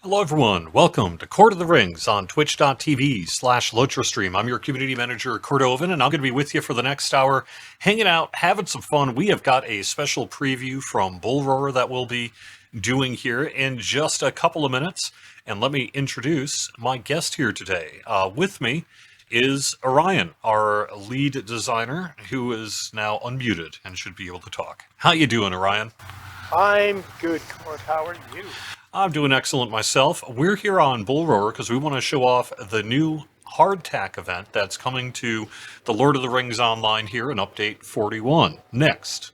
Hello everyone, welcome to Court of the Rings on twitch.tv/LotraStream. I'm your community manager, Cordovan, and I'm going to be with you for the next hour, hanging out, having some fun. We have got a special preview from Bull Roar that we'll be doing here in just a couple of minutes. And let me introduce my guest here today. With me is Orion, our lead designer, who is now unmuted and should be able to talk. How you doing, Orion? I'm good, Court. How are you? I'm doing excellent myself. We're here on Bull Roar because we want to show off the new Tack event that's coming to the Lord of the Rings Online here in Update 41. Next.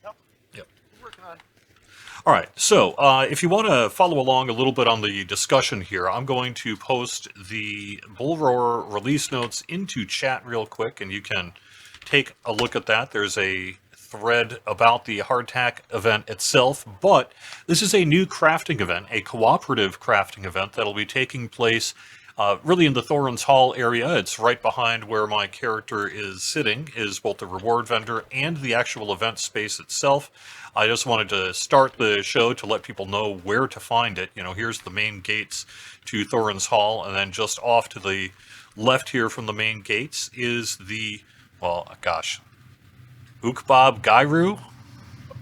Yep, Yep. working on. All right, so if you want to follow along a little bit on the discussion here, I'm going to post the Bull Roar release notes into chat real quick, and you can take a look at that. There's a thread about the Hardtack event itself, but this is a new crafting event, a cooperative crafting event that'll be taking place really in the Thor Hall area. It's right behind where my character is sitting, is both the reward vendor and the actual event space itself. I just wanted to start the show to let people know where to find it. You know, here's the main gates to Thorin's Hall, and then just off to the left here from the main gates is the, well, gosh, Ukbab Gairu?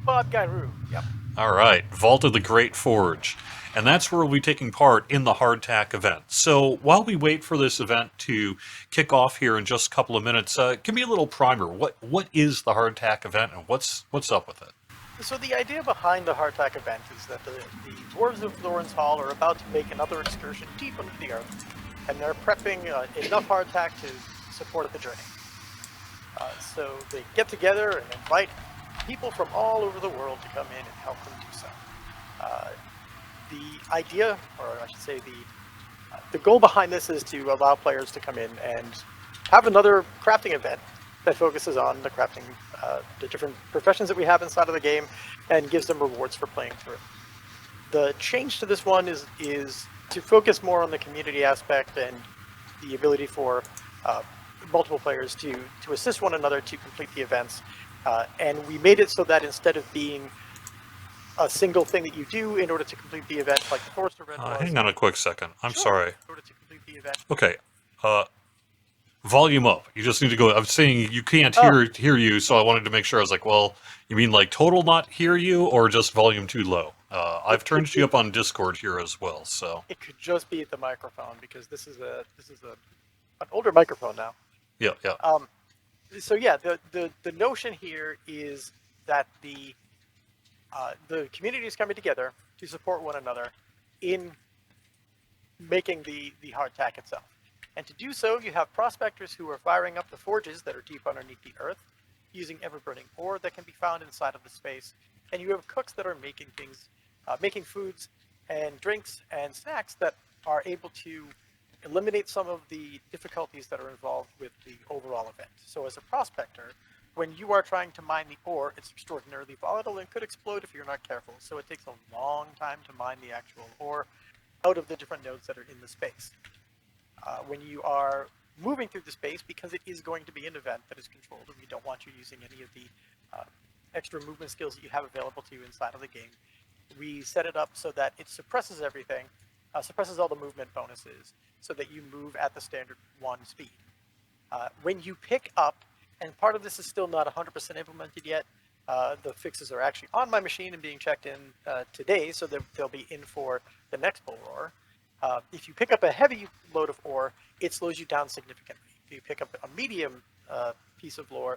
Bob Gairu. Yep. All right, Vault of the Great Forge. And that's where we'll be taking part in the Hardtack event. So while we wait for this event to kick off here in just a couple of minutes, give me a little primer. What is the Hardtack event, and what's up with it? So the idea behind the Hardtack event is that the dwarves of Thorin's Hall are about to make another excursion deep into the earth, and they're prepping enough hardtack to support the journey. So they get together and invite people from all over the world to come in and help them do so. The idea, or I should say the goal behind this is to allow players to come in and have another crafting event that focuses on the crafting, the different professions that we have inside of the game, and gives them rewards for playing through. The change to this one is to focus more on the community aspect and the ability for multiple players to assist one another to complete the events. And we made it so that instead of being a single thing that you do in order to complete the event, like the Forest event was. Hang on a quick second. I'm Sure. sorry. In order to complete the event. Okay. Volume up. You just need to go. I'm saying you can't Oh, hear you, so I wanted to make sure. I was like, well, you mean like total not hear you, or just volume too low? I've it could turned you be. up on Discord here as well. So It could just be the microphone because this is an older microphone now. yeah, yeah. So yeah, the notion here is that the community is coming together to support one another in making the hardtack itself. And to do so, you have prospectors who are firing up the forges that are deep underneath the earth, using ever-burning ore that can be found inside of the space. And you have cooks that are making things, making foods and drinks and snacks that are able to eliminate some of the difficulties that are involved with the overall event. So as a prospector, when you are trying to mine the ore, it's extraordinarily volatile and could explode if you're not careful. So it takes a long time to mine the actual ore out of the different nodes that are in the space. When you are moving through the space, because it is going to be an event that is controlled, and we don't want you using any of the extra movement skills that you have available to you inside of the game, we set it up so that it suppresses everything, suppresses all the movement bonuses, so that you move at the standard 1 speed. When you pick up, and part of this is still not 100% implemented yet, the fixes are actually on my machine and being checked in today, so they'll be in for the next Bull Roar. If you pick up a heavy load of ore, it slows you down significantly. If you pick up a medium piece of ore,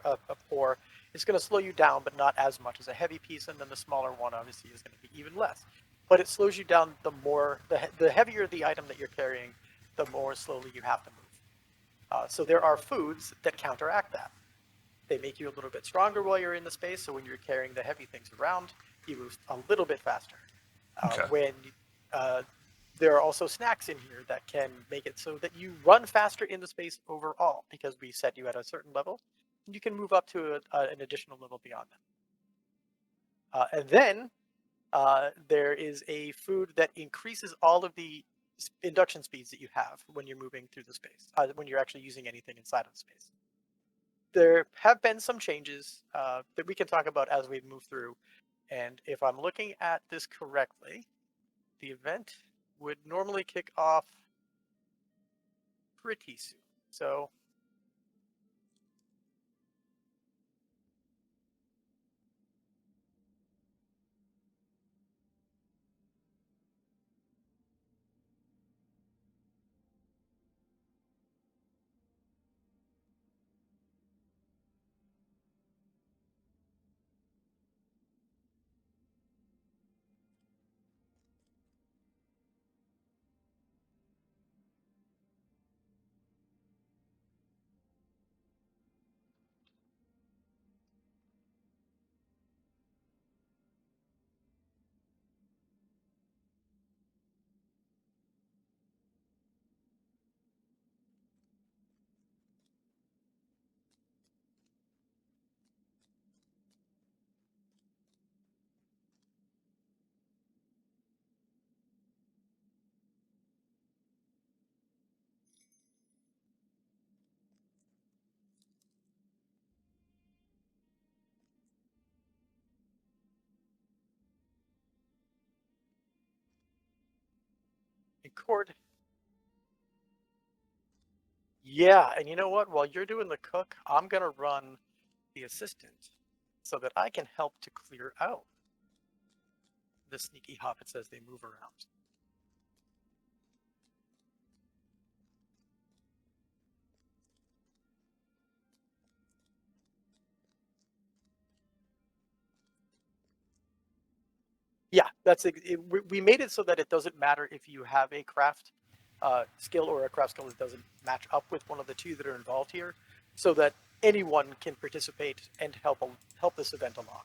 it's going to slow you down, but not as much as a heavy piece, and then the smaller one obviously is going to be even less. But it slows you down the heavier the item that you're carrying, the more slowly you have to move. So there are foods that counteract that. They make you a little bit stronger while you're in the space, so when you're carrying the heavy things around, you move a little bit faster. Okay. There are also snacks in here that can make it so that you run faster in the space overall, because we set you at a certain level, and you can move up to an additional level beyond that. And then there is a food that increases all of the induction speeds that you have when you're moving through the space, when you're actually using anything inside of the space. There have been some changes that we can talk about as we move through. And if I'm looking at this correctly, the event would normally kick off pretty soon. So Cord. Yeah, and you know what? While you're doing the cook, I'm gonna run the assistant so that I can help to clear out the sneaky hobbits as they move around. Yeah, that's it. We made it so that it doesn't matter if you have a craft skill or a craft skill that doesn't match up with one of the two that are involved here, so that anyone can participate and help this event along.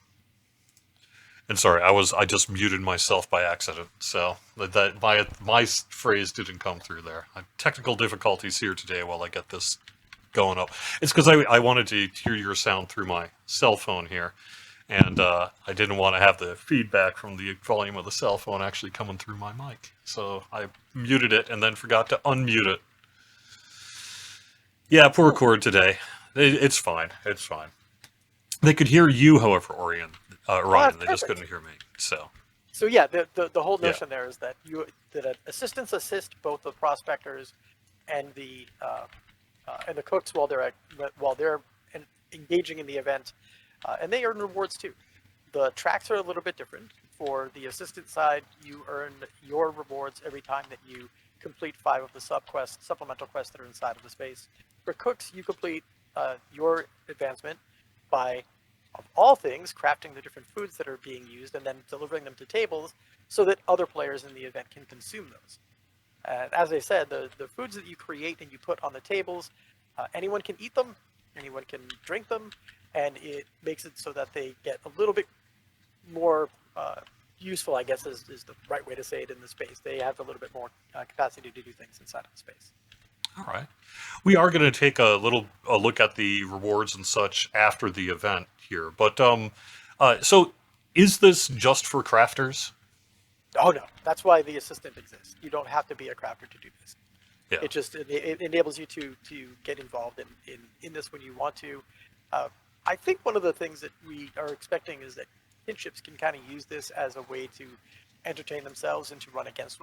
And sorry, I just muted myself by accident, so that my phrase didn't come through there. Technical difficulties here today while I get this going up. It's because I wanted to hear your sound through my cell phone here, and I didn't want to have the feedback from the volume of the cell phone actually coming through my mic. So I muted it and then forgot to unmute it. Yeah, poor Cord today. It's fine. It's fine. They could hear you, however, Orion. Ryan, they just couldn't hear me. So yeah, the whole notion there is that assistants assist both the prospectors and the cooks while they're engaging in the event, and they earn rewards too. The tracks are a little bit different. For the assistant side, you earn your rewards every time that you complete 5 of the supplemental quests that are inside of the space. For cooks, you complete your advancement by, of all things, crafting the different foods that are being used and then delivering them to tables so that other players in the event can consume those. And as I said, the foods that you create and you put on the tables, anyone can eat them, anyone can drink them, and it makes it so that they get a little bit more useful, I guess is the right way to say it, in the space. They have a little bit more capacity to do things inside of the space. All right. We are going to take a look at the rewards and such after the event here. But so is this just for crafters? Oh no, that's why the assistant exists. You don't have to be a crafter to do this. Yeah. It just it enables you to get involved in this when you want to. I think one of the things that we are expecting is that kinships can kind of use this as a way to entertain themselves and to run against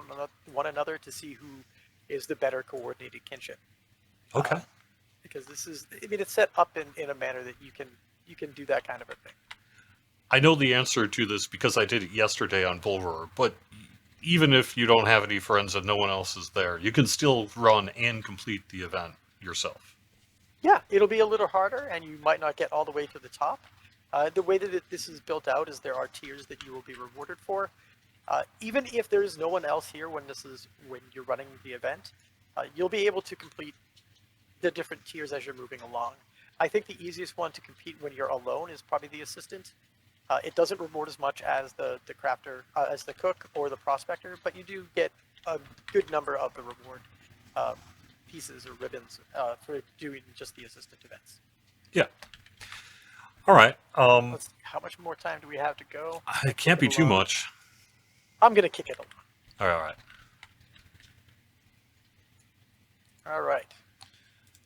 one another to see who is the better coordinated kinship. Okay. Because this is, I mean, it's set up in a manner that you can do that kind of a thing. I know the answer to this because I did it yesterday on Bullroar, but even if you don't have any friends and no one else is there, you can still run and complete the event yourself. Yeah, it'll be a little harder, and you might not get all the way to the top. The way that this is built out is there are tiers that you will be rewarded for. Even if there is no one else here when you're running the event, you'll be able to complete the different tiers as you're moving along. I think the easiest one to compete when you're alone is probably the assistant. It doesn't reward as much as the crafter, as the cook or the prospector, but you do get a good number of the reward pieces or ribbons for doing just the assistant events. Yeah. All right. Let's see, how much more time do we have to go? It can't be too much. I'm going to kick it along. All right. All right.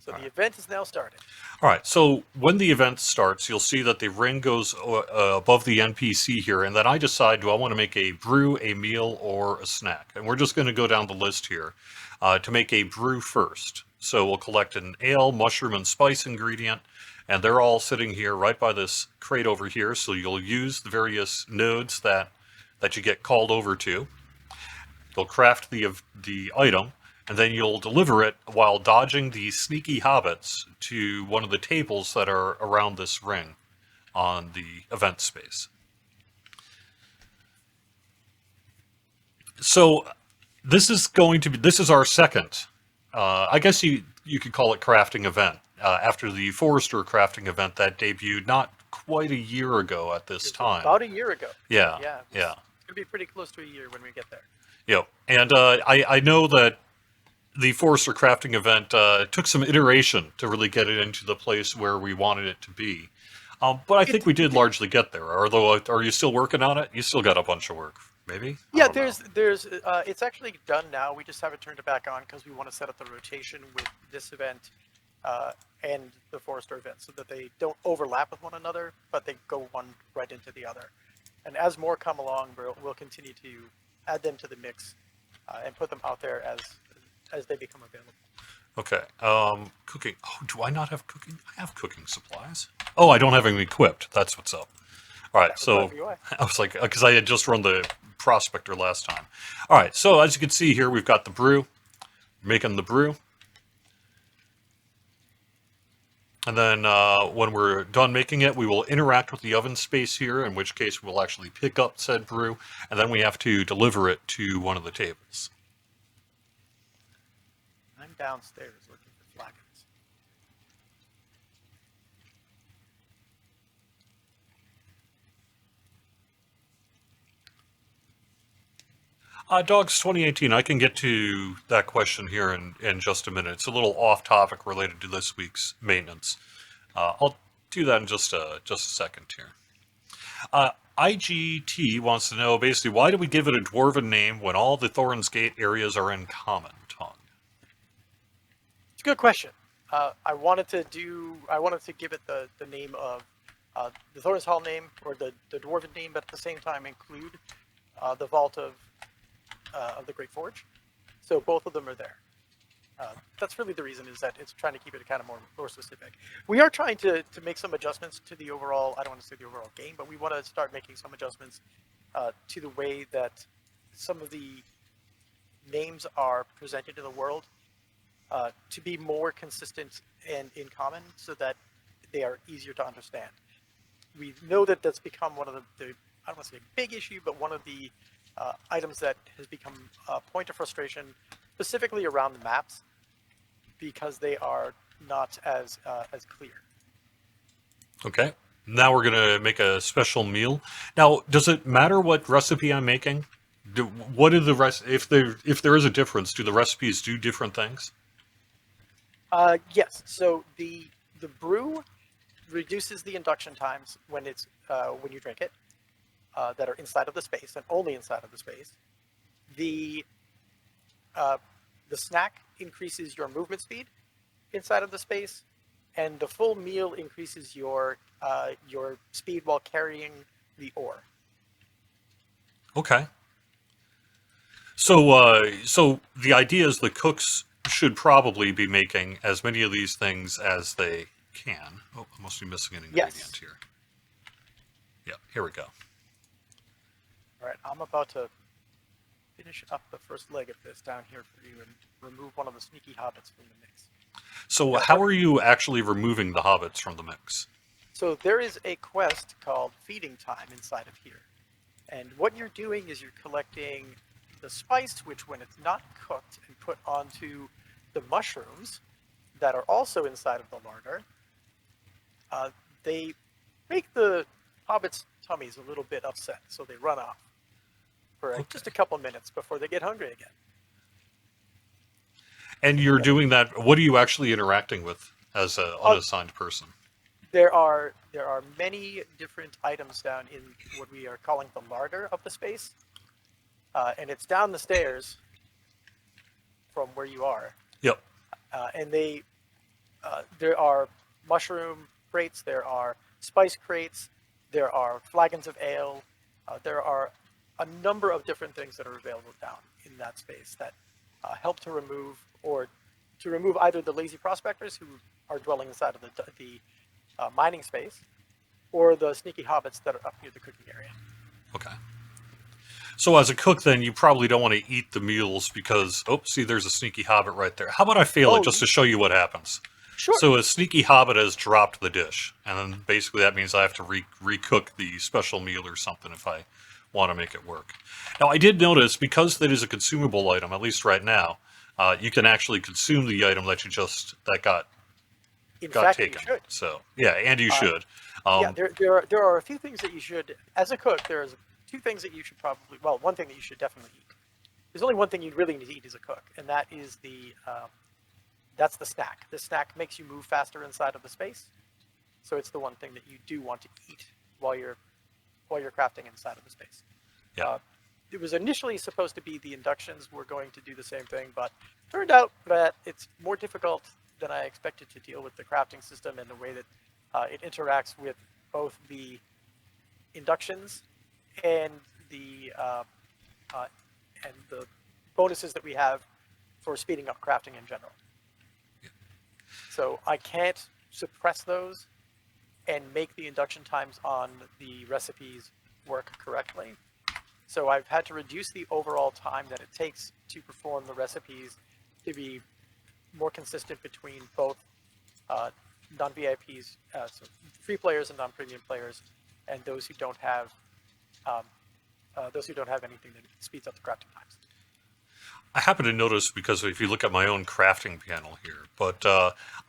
So All the right. event is now started. All right, so when the event starts, you'll see that the ring goes above the NPC here, and then I decide, do I want to make a brew, a meal, or a snack? And we're just going to go down the list here to make a brew first. So we'll collect an ale, mushroom, and spice ingredient, and they're all sitting here right by this crate over here, so you'll use the various nodes that you get called over to. You'll craft the item, and then you'll deliver it while dodging the sneaky hobbits to one of the tables that are around this ring on the event space. So this is our second, I guess you could call it crafting event, after the Forester crafting event that debuted not quite a year ago at this It was time. about a year ago. Yeah, Yeah. yeah. It's gonna be pretty close to a year when we get there. Yep. And I know that the Forester crafting event took some iteration to really get it into the place where we wanted it to be. But I think we did largely get there. Although, are you still working on it? You still got a bunch of work, maybe? I Yeah, don't know. there's it's actually done now. We just haven't turned it back on because we want to set up the rotation with this event and the Forester event so that they don't overlap with one another, but they go one right into the other. And as more come along, we'll continue to add them to the mix and put them out there as they become available. Okay. Cooking. Oh, do I not have cooking? I have cooking supplies. Oh, I don't have them equipped. That's what's up. All right. So I was like, because I had just run the Prospector last time. All right. So as you can see here, we've got the brew. Making the brew. And then when we're done making it, we will interact with the oven space here, in which case we'll actually pick up said brew, and then we have to deliver it to one of the tables. I'm downstairs looking for flagons. Dogs 2018, I can get to that question here in just a minute. It's a little off topic related to this week's maintenance. I'll do that in just a second here. IGT wants to know basically, why do we give it a dwarven name when all the Thorin's Gate areas are in common tongue? It's a good question. I wanted to give it the name of the Thor Hall name or the dwarven name, but at the same time include the vault of the Great Forge. So both of them are there. That's really the reason, is that it's trying to keep it kind of more specific. We are trying to make some adjustments to the overall, I don't want to say the overall game, but we want to start making some adjustments to the way that some of the names are presented in the world to be more consistent and in common so that they are easier to understand. We know that that's become one of the I don't want to say a big issue, but one of the items that has become a point of frustration, specifically around the maps, because they are not as clear. Okay. Now we're going to make a special meal. Now, does it matter what recipe I'm making? What are the if there is a difference, do the recipes do different things? Yes. So the brew reduces the induction times when you drink it that are inside of the space and only inside of the space. The snack increases your movement speed inside of the space, and the full meal increases your speed while carrying the ore. Okay. So the idea is the cooks should probably be making as many of these things as they can. Oh, I must be missing an ingredient here. Yeah, here we go. All right, I'm about to finish up the first leg of this down here for you and remove one of the sneaky hobbits from the mix. So how are you actually removing the hobbits from the mix? So there is a quest called Feeding Time inside of here. And what you're doing is you're collecting the spice, which when it's not cooked and put onto the mushrooms that are also inside of the larder, they make the hobbits' tummies a little bit upset, so they run off for just a couple minutes before they get hungry again. And you're doing that, what are you actually interacting with as an unassigned person? There are many different items down in what we are calling the larder of the space, and it's down the stairs from where you are. Yep. And they There are mushroom crates, there are spice crates, there are flagons of ale, there are a number of different things that are available down in that space that help to remove either the lazy prospectors who are dwelling inside of the mining space, or the sneaky hobbits that are up near the cooking area. Okay. So as a cook, then, you probably don't want to eat the meals because, oh, see, there's a sneaky hobbit right there. How about I fail it just to show you what happens? Sure. So a sneaky hobbit has dropped the dish, and then basically that means I have to recook the special meal or something if I want to make it work. Now, I did notice, because that is a consumable item, at least right now, you can actually consume the item that got In fact, taken. you should. So, yeah, and you should. Yeah, there are a few things that you should, as a cook, there's two things that you should probably, well, one thing that you should definitely eat. There's only one thing you really need to eat as a cook, and that is that's the snack. The snack makes you move faster inside of the space, so it's the one thing that you do want to eat while you're crafting inside of the space. Yeah. It was initially supposed to be the inductions were going to do the same thing, but turned out that it's more difficult than I expected to deal with the crafting system and the way that it interacts with both the inductions and the bonuses that we have for speeding up crafting in general. Yeah. So I can't suppress those and make the induction times on the recipes work correctly. So I've had to reduce the overall time that it takes to perform the recipes to be more consistent between both non-VIPs, so free players and non-premium players, and those who don't have anything that speeds up the crafting times. I happen to notice, because if you look at my own crafting panel here, but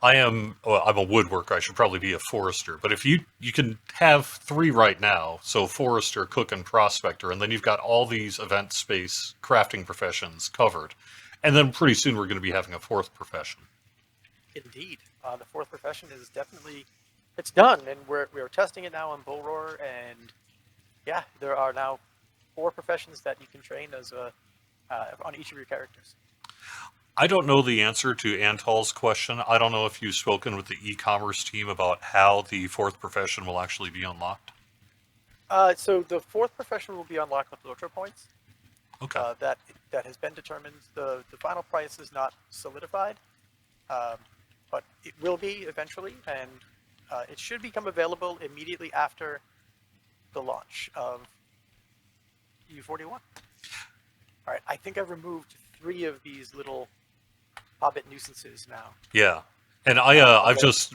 I'm a woodworker. I should probably be a forester. But if you can have three right now, so forester, cook, and prospector, and then you've got all these event space crafting professions covered, and then pretty soon we're going to be having a fourth profession. Indeed, the fourth profession is definitely, it's done, and we're testing it now on Bull Roar, and yeah, there are now 4 professions that you can train as on each of your characters. I don't know the answer to Antal's question. I don't know if you've spoken with the e-commerce team about how the fourth profession will actually be unlocked. So the fourth profession will be unlocked with Lotro points. Okay. That has been determined. The final price is not solidified, but it will be eventually, and it should become available immediately after the launch of U41. All right, I think I've removed 3 of these little Hobbit nuisances now. Yeah, and I've just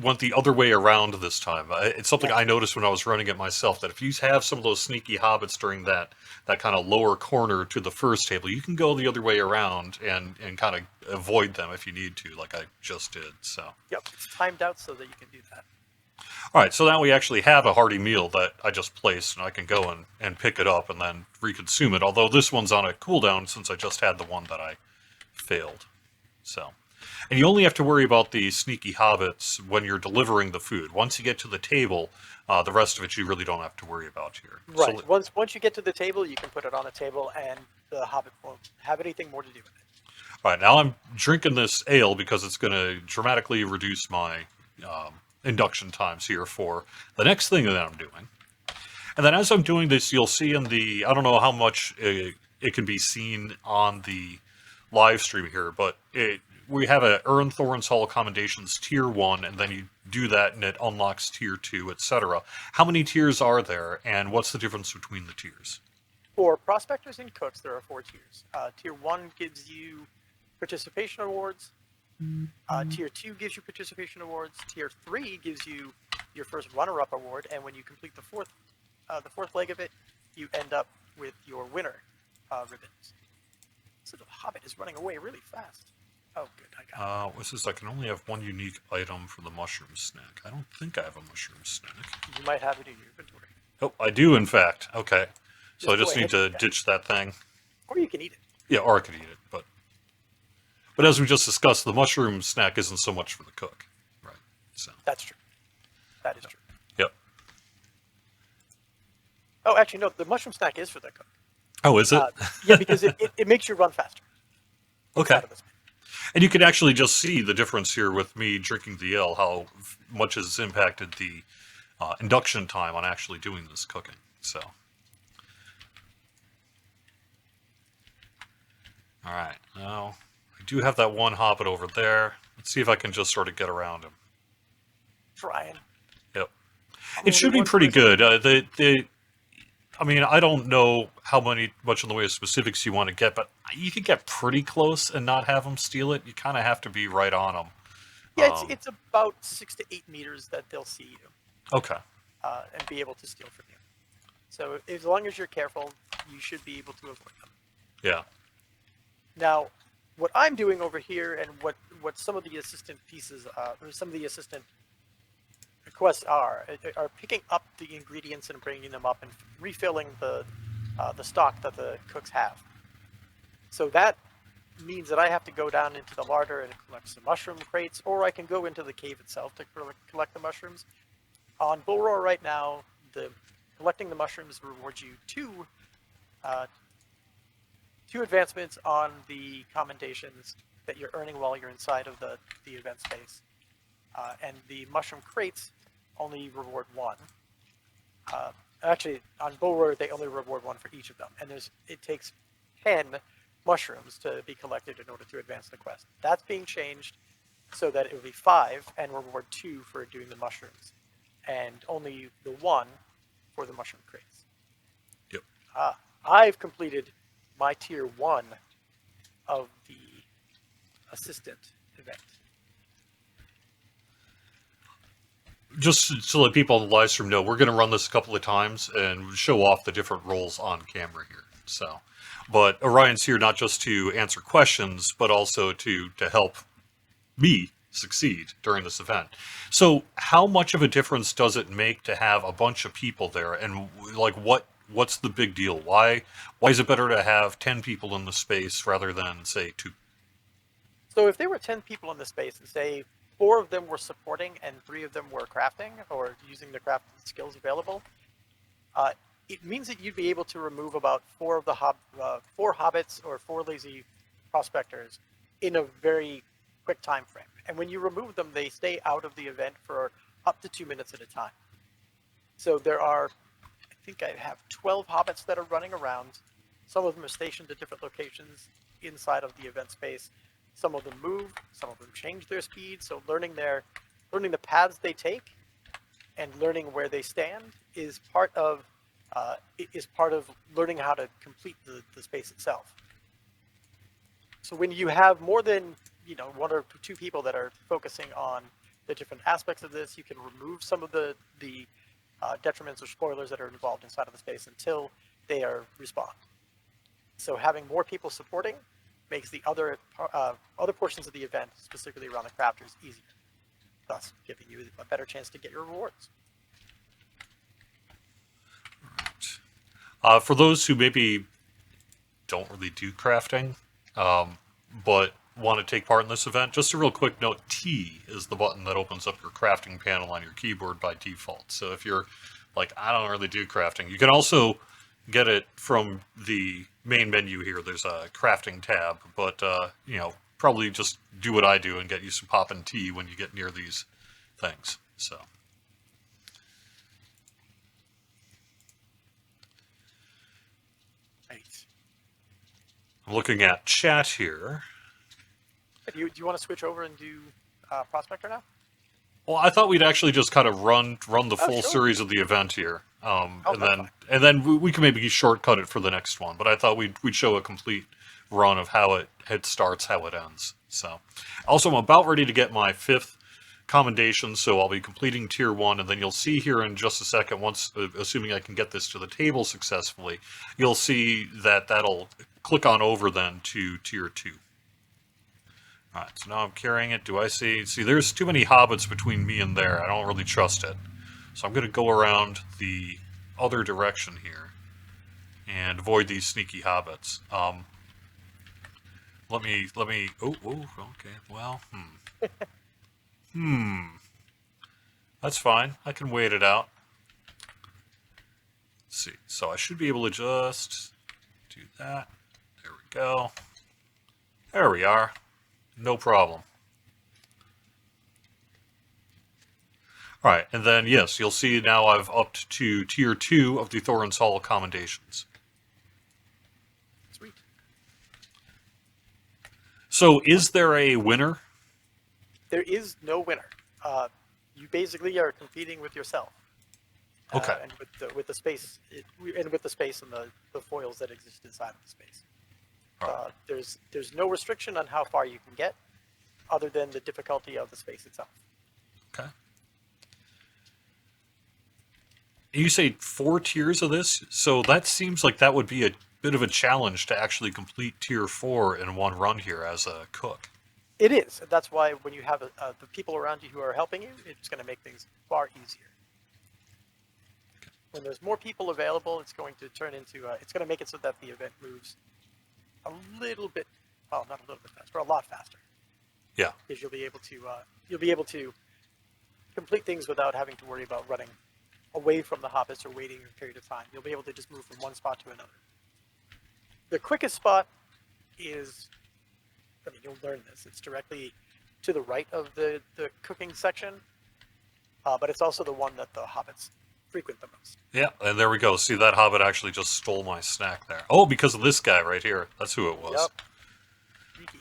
went the other way around this time. It's something I noticed when I was running it myself, that if you have some of those sneaky hobbits during that kind of lower corner to the first table, you can go the other way around and kind of avoid them if you need to, like I just did. So. Yep, it's timed out so that you can do that. All right, so now we actually have a hearty meal that I just placed, and I can go and pick it up and then reconsume it, although this one's on a cooldown since I just had the one that I failed. So, and you only have to worry about the sneaky hobbits when you're delivering the food. Once you get to the table, the rest of it you really don't have to worry about here. Right, so, once you get to the table, you can put it on a table, and the hobbit won't have anything more to do with it. All right, now I'm drinking this ale because it's going to dramatically reduce my induction times here for the next thing that I'm doing. And then as I'm doing this, you'll see in the, I don't know how much it can be seen on the live stream here, but we have a Earn Thorns Hall Commendations Tier 1, and then you do that and it unlocks Tier 2, etc. How many tiers are there, and what's the difference between the tiers? For Prospectors and Cooks, there are 4 tiers. Tier 1 gives you participation awards. Tier 2 gives you participation awards. Tier 3 gives you your first runner-up award, and when you complete the fourth leg of it, you end up with your winner ribbons. This little hobbit is running away really fast. Oh, good, I got it. What's this? I can only have one unique item for the mushroom snack. I don't think I have a mushroom snack. You might have it in your inventory. Oh, I do, in fact. Okay. So I just need to ditch that thing. Or you can eat it. Yeah, or I could eat it, but as we just discussed, the mushroom snack isn't so much for the cook, right? So that's true. That is true. Yep. Oh, actually, no. The mushroom snack is for the cook. Oh, is it? Yeah, because it makes you run faster. Okay. And you can actually just see the difference here with me drinking the ale, how much has impacted the induction time on actually doing this cooking. So, all right, now I do have that one hobbit over there. Let's see if I can just sort of get around him. Trying. Yep, I'm it only should be one pretty person. good. I mean, I don't know how much in the way of specifics you want to get, but you can get pretty close and not have them steal it. You kind of have to be right on them. Yeah, it's about 6 to 8 meters that they'll see you Okay. and be able to steal from you. So as long as you're careful, you should be able to avoid them. Yeah. Now, what I'm doing over here, and what some of the assistant pieces, or some of the assistant quests are picking up the ingredients and bringing them up and refilling the stock that the cooks have. So that means that I have to go down into the larder and collect some mushroom crates, or I can go into the cave itself to collect the mushrooms. On Bull Roar right now, collecting the mushrooms rewards you two advancements on the commendations that you're earning while you're inside of the event space. And the mushroom crates only reward one. Actually, on Bull Roar, they only reward one for each of them. And it takes 10 mushrooms to be collected in order to advance the quest. That's being changed so that it will be 5 and reward 2 for doing the mushrooms. And only the 1 for the mushroom crates. Yep. I've completed my tier 1 of the assistant event. Just to let people on the live stream know, we're going to run this a couple of times and show off the different roles on camera here. So, but Orion's here not just to answer questions, but also to help me succeed during this event. So, how much of a difference does it make to have a bunch of people there? And like, what's the big deal? Why is it better to have 10 people in the space rather than say 2? So if there were 10 people in the space and say 4 of them were supporting and 3 of them were crafting or using the craft skills available, it means that you'd be able to remove about 4 of the 4 hobbits or 4 lazy prospectors in a very quick time frame. And when you remove them, they stay out of the event for up to 2 minutes at a time. So there are, I think I have 12 hobbits that are running around. Some of them are stationed at different locations inside of the event space. Some of them move, some of them change their speed. So learning the paths they take and learning where they stand is part of learning how to complete the space itself. So when you have more than 1 or 2 people that are focusing on the different aspects of this, you can remove some of the detriments or spoilers that are involved inside of the space until they are respawned. So having more people supporting makes the other portions of the event, specifically around the crafters, easier, thus giving you a better chance to get your rewards. Right. For those who maybe don't really do crafting, but want to take part in this event, just a real quick note, T is the button that opens up your crafting panel on your keyboard by default. So if you're like, I don't really do crafting, you can also get it from the main menu here. There's a crafting tab, but probably just do what I do and get you some poppin' tea when you get near these things. So. Right. I'm looking at chat here. Do you want to switch over and do Prospector now? Well, I thought we'd actually just kind of run the full sure. series of the event here, Fine. and then we can maybe shortcut it for the next one. But I thought we'd show a complete run of how it starts, how it ends. So, also I'm about ready to get my 5th commendation, so I'll be completing tier 1, and then you'll see here in just a second, once assuming I can get this to the table successfully, you'll see that'll click on over then to tier 2. Alright, so now I'm carrying it. Do I see, there's too many hobbits between me and there. I don't really trust it. So I'm going to go around the other direction here and avoid these sneaky hobbits. Let me, okay, well, that's fine. I can wait it out. Let's see, so I should be able to just do that. There we go. There we are. No problem. All right, and then yes, you'll see now I've upped to tier 2 of the Thor Hall commendations. Sweet. So, is there a winner? There is no winner. You basically are competing with yourself. Okay. And with the space, and with the space and the foils that exist inside of the space. All right. There's no restriction on how far you can get, other than the difficulty of the space itself. Okay. You say 4 tiers of this, so that seems like that would be a bit of a challenge to actually complete tier 4 in one run here as a cook. It is. That's why when you have the people around you who are helping you, it's going to make things far easier. When there's more people available, it's going to turn into it's going to make it so that the event moves a little bit, well, not a little bit faster, a lot faster. Yeah. Because you'll be able to complete things without having to worry about running away from the Hobbits or waiting a period of time. You'll be able to just move from one spot to another. The quickest spot is, I mean, you'll learn this. It's directly to the right of the cooking section, but it's also the one that the Hobbits frequent the most. Yeah, and there we go. See, that Hobbit actually just stole my snack there. Oh, because of this guy right here. That's who it was. Yep. Sneaky.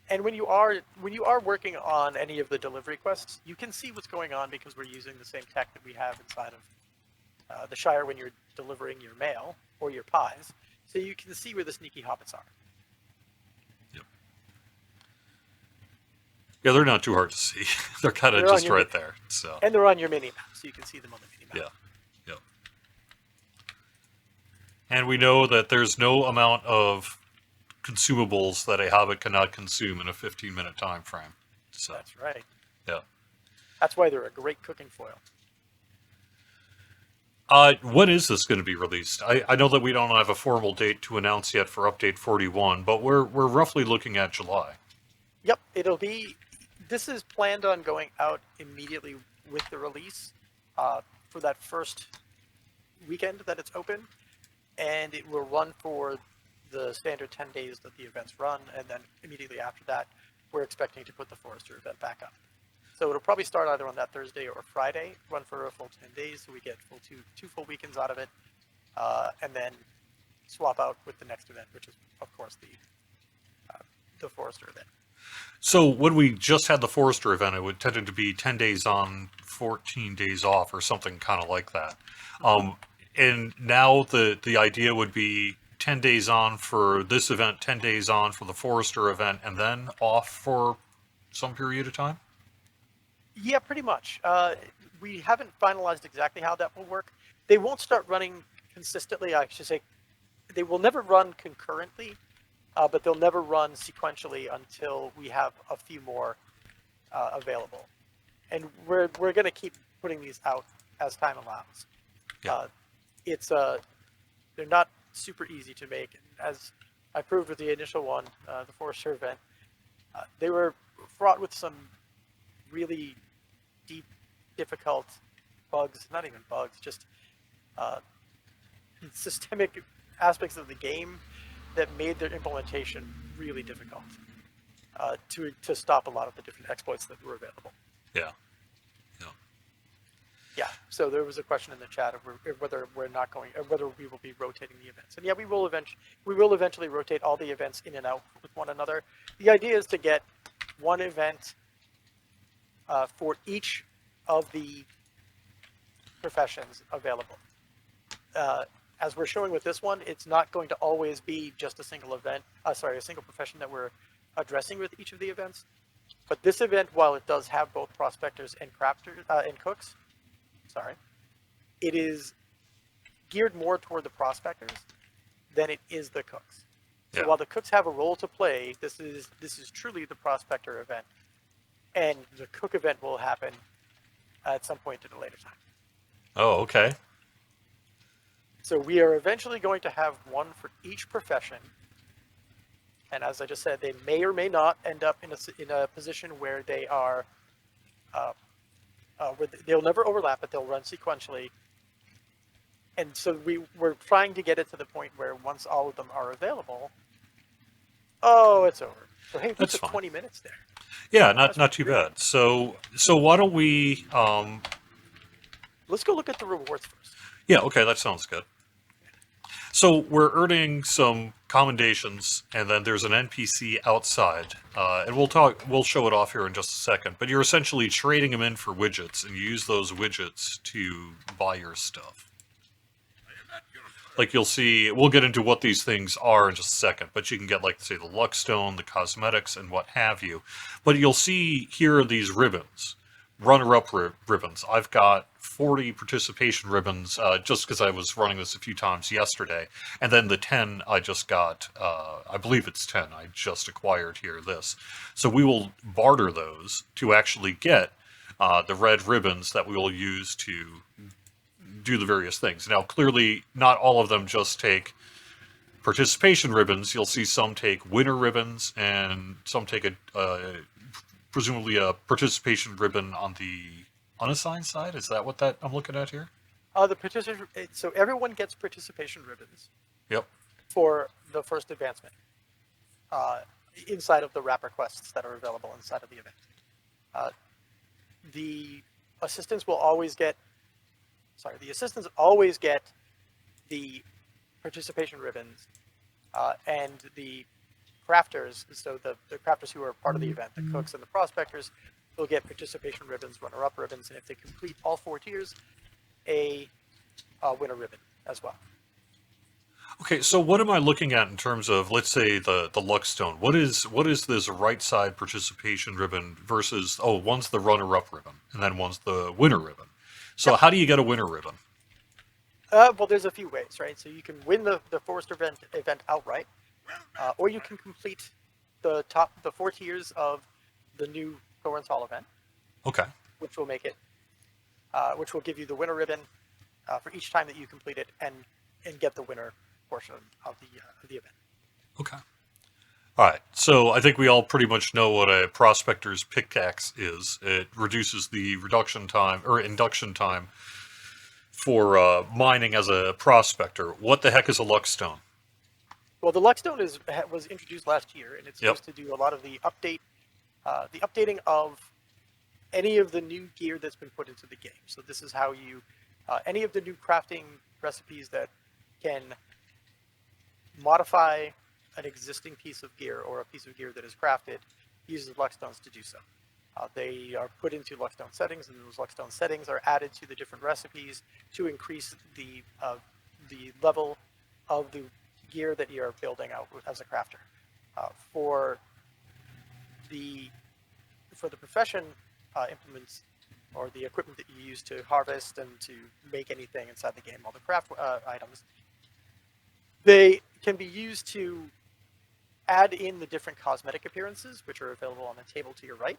And when you are working on any of the delivery quests, you can see what's going on because we're using the same tech that we have inside of the Shire when you're delivering your mail or your pies. So you can see where the sneaky Hobbits are. Yep. Yeah, they're not too hard to see. They're kind of just right there. So. And they're on your mini map, so you can see them on the mini map. Yeah. Yep. And we know that there's no amount of consumables that a Hobbit cannot consume in a 15-minute time frame. So. That's right. Yeah. That's why they're a great cooking foil. When is this going to be released? I know that we don't have a formal date to announce yet for update 41, but we're roughly looking at July. Yep, it'll be. This is planned on going out immediately with the release for that first weekend that it's open, and it will run for the standard 10 days that the events run, and then immediately after that, we're expecting to put the Forester event back up. So it'll probably start either on that Thursday or Friday, run for a full 10 days, so we get two full weekends out of it, and then swap out with the next event, which is, of course, the Forester event. So when we just had the Forester event, it would tended to be 10 days on, 14 days off, or something kind of like that. And now the idea would be 10 days on for this event, 10 days on for the Forester event, and then off for some period of time? Yeah, pretty much. We haven't finalized exactly how that will work. They won't start running consistently. I should say they will never run concurrently, but they'll never run sequentially until we have a few more available. And we're going to keep putting these out as time allows. Yeah. They're not super easy to make. As I proved with the initial one, the Forester event, they were fraught with some really deep, difficult bugs, not even bugs, just systemic aspects of the game that made their implementation really difficult to stop a lot of the different exploits that were available. Yeah. Yeah, so there was a question in the chat of whether we will be rotating the events, and yeah, we will eventually rotate all the events in and out with one another. The idea is to get one event for each of the professions available. As we're showing with this one, it's not going to always be just a single event. A single profession that we're addressing with each of the events. But this event, while it does have both prospectors and crafters and cooks, it is geared more toward the prospectors than it is the cooks. So while the cooks have a role to play, this is truly the prospector event, and the cook event will happen at some point at a later time. Oh, okay. So we are eventually going to have one for each profession, and as I just said, they may or may not end up in a position where they are, they'll never overlap, but they'll run sequentially. And so we're trying to get it to the point where once all of them are available, Oh, it's over. So hey, we That's took fine. 20 minutes there. Yeah, That's not too pretty good. bad. So why don't we? Let's go look at the rewards first. Yeah, okay, that sounds good. So we're earning some commendations, and then there's an NPC outside, and We'll show it off here in just a second. But you're essentially trading them in for widgets, and you use those widgets to buy your stuff. Like you'll see, we'll get into what these things are in just a second. But you can get, like, say, the Luxstone, the cosmetics, and what have you. But you'll see here are these ribbons, runner-up ribbons. I've got 40 participation ribbons just because I was running this a few times yesterday, and then the 10 I just got. I believe it's 10 I just acquired here. So we will barter those to actually get the red ribbons that we will use to do the various things. Now, clearly, not all of them just take participation ribbons. You'll see some take winner ribbons, and some take presumably a participation ribbon on the unassigned side. Is that what that I'm looking at here? So everyone gets participation ribbons Yep. for the first advancement uh, inside of the wrapper quests that are available inside of the event. The assistants will always get. Sorry, the assistants always get the participation ribbons, and the crafters. So the crafters who are part of the event, the cooks and the prospectors, will get participation ribbons, runner-up ribbons, and if they complete all 4 tiers, a winner ribbon as well. Okay, so what am I looking at in terms of, let's say, the Luxstone? What is this right side participation ribbon versus, oh, one's the runner-up ribbon and then one's the winner ribbon. So Yep. how do you get a winner ribbon? Well, there's a few ways, right? So you can win the forced event outright, or you can complete the 4 tiers of the new Thor Hall event, Okay. which will make it, which will give you the winner ribbon for each time that you complete it, and get the winner portion of the event. Okay. All right. So I think we all pretty much know what a prospector's pickaxe is. It reduces the reduction time or induction time for mining as a prospector. What the heck is a Luxstone? Well, the Luxstone was introduced last year, and it's Yep. used to do a lot of the updating of any of the new gear that's been put into the game. So this is how you, any of the new crafting recipes that can modify an existing piece of gear or a piece of gear that is crafted, uses Luxstones to do so. They are put into Luxstone settings, and those Luxstone settings are added to the different recipes to increase the level of the gear that you're building out as a crafter. For the profession implements or the equipment that you use to harvest and to make anything inside the game, all the craft items, they can be used to add in the different cosmetic appearances, which are available on the table to your right.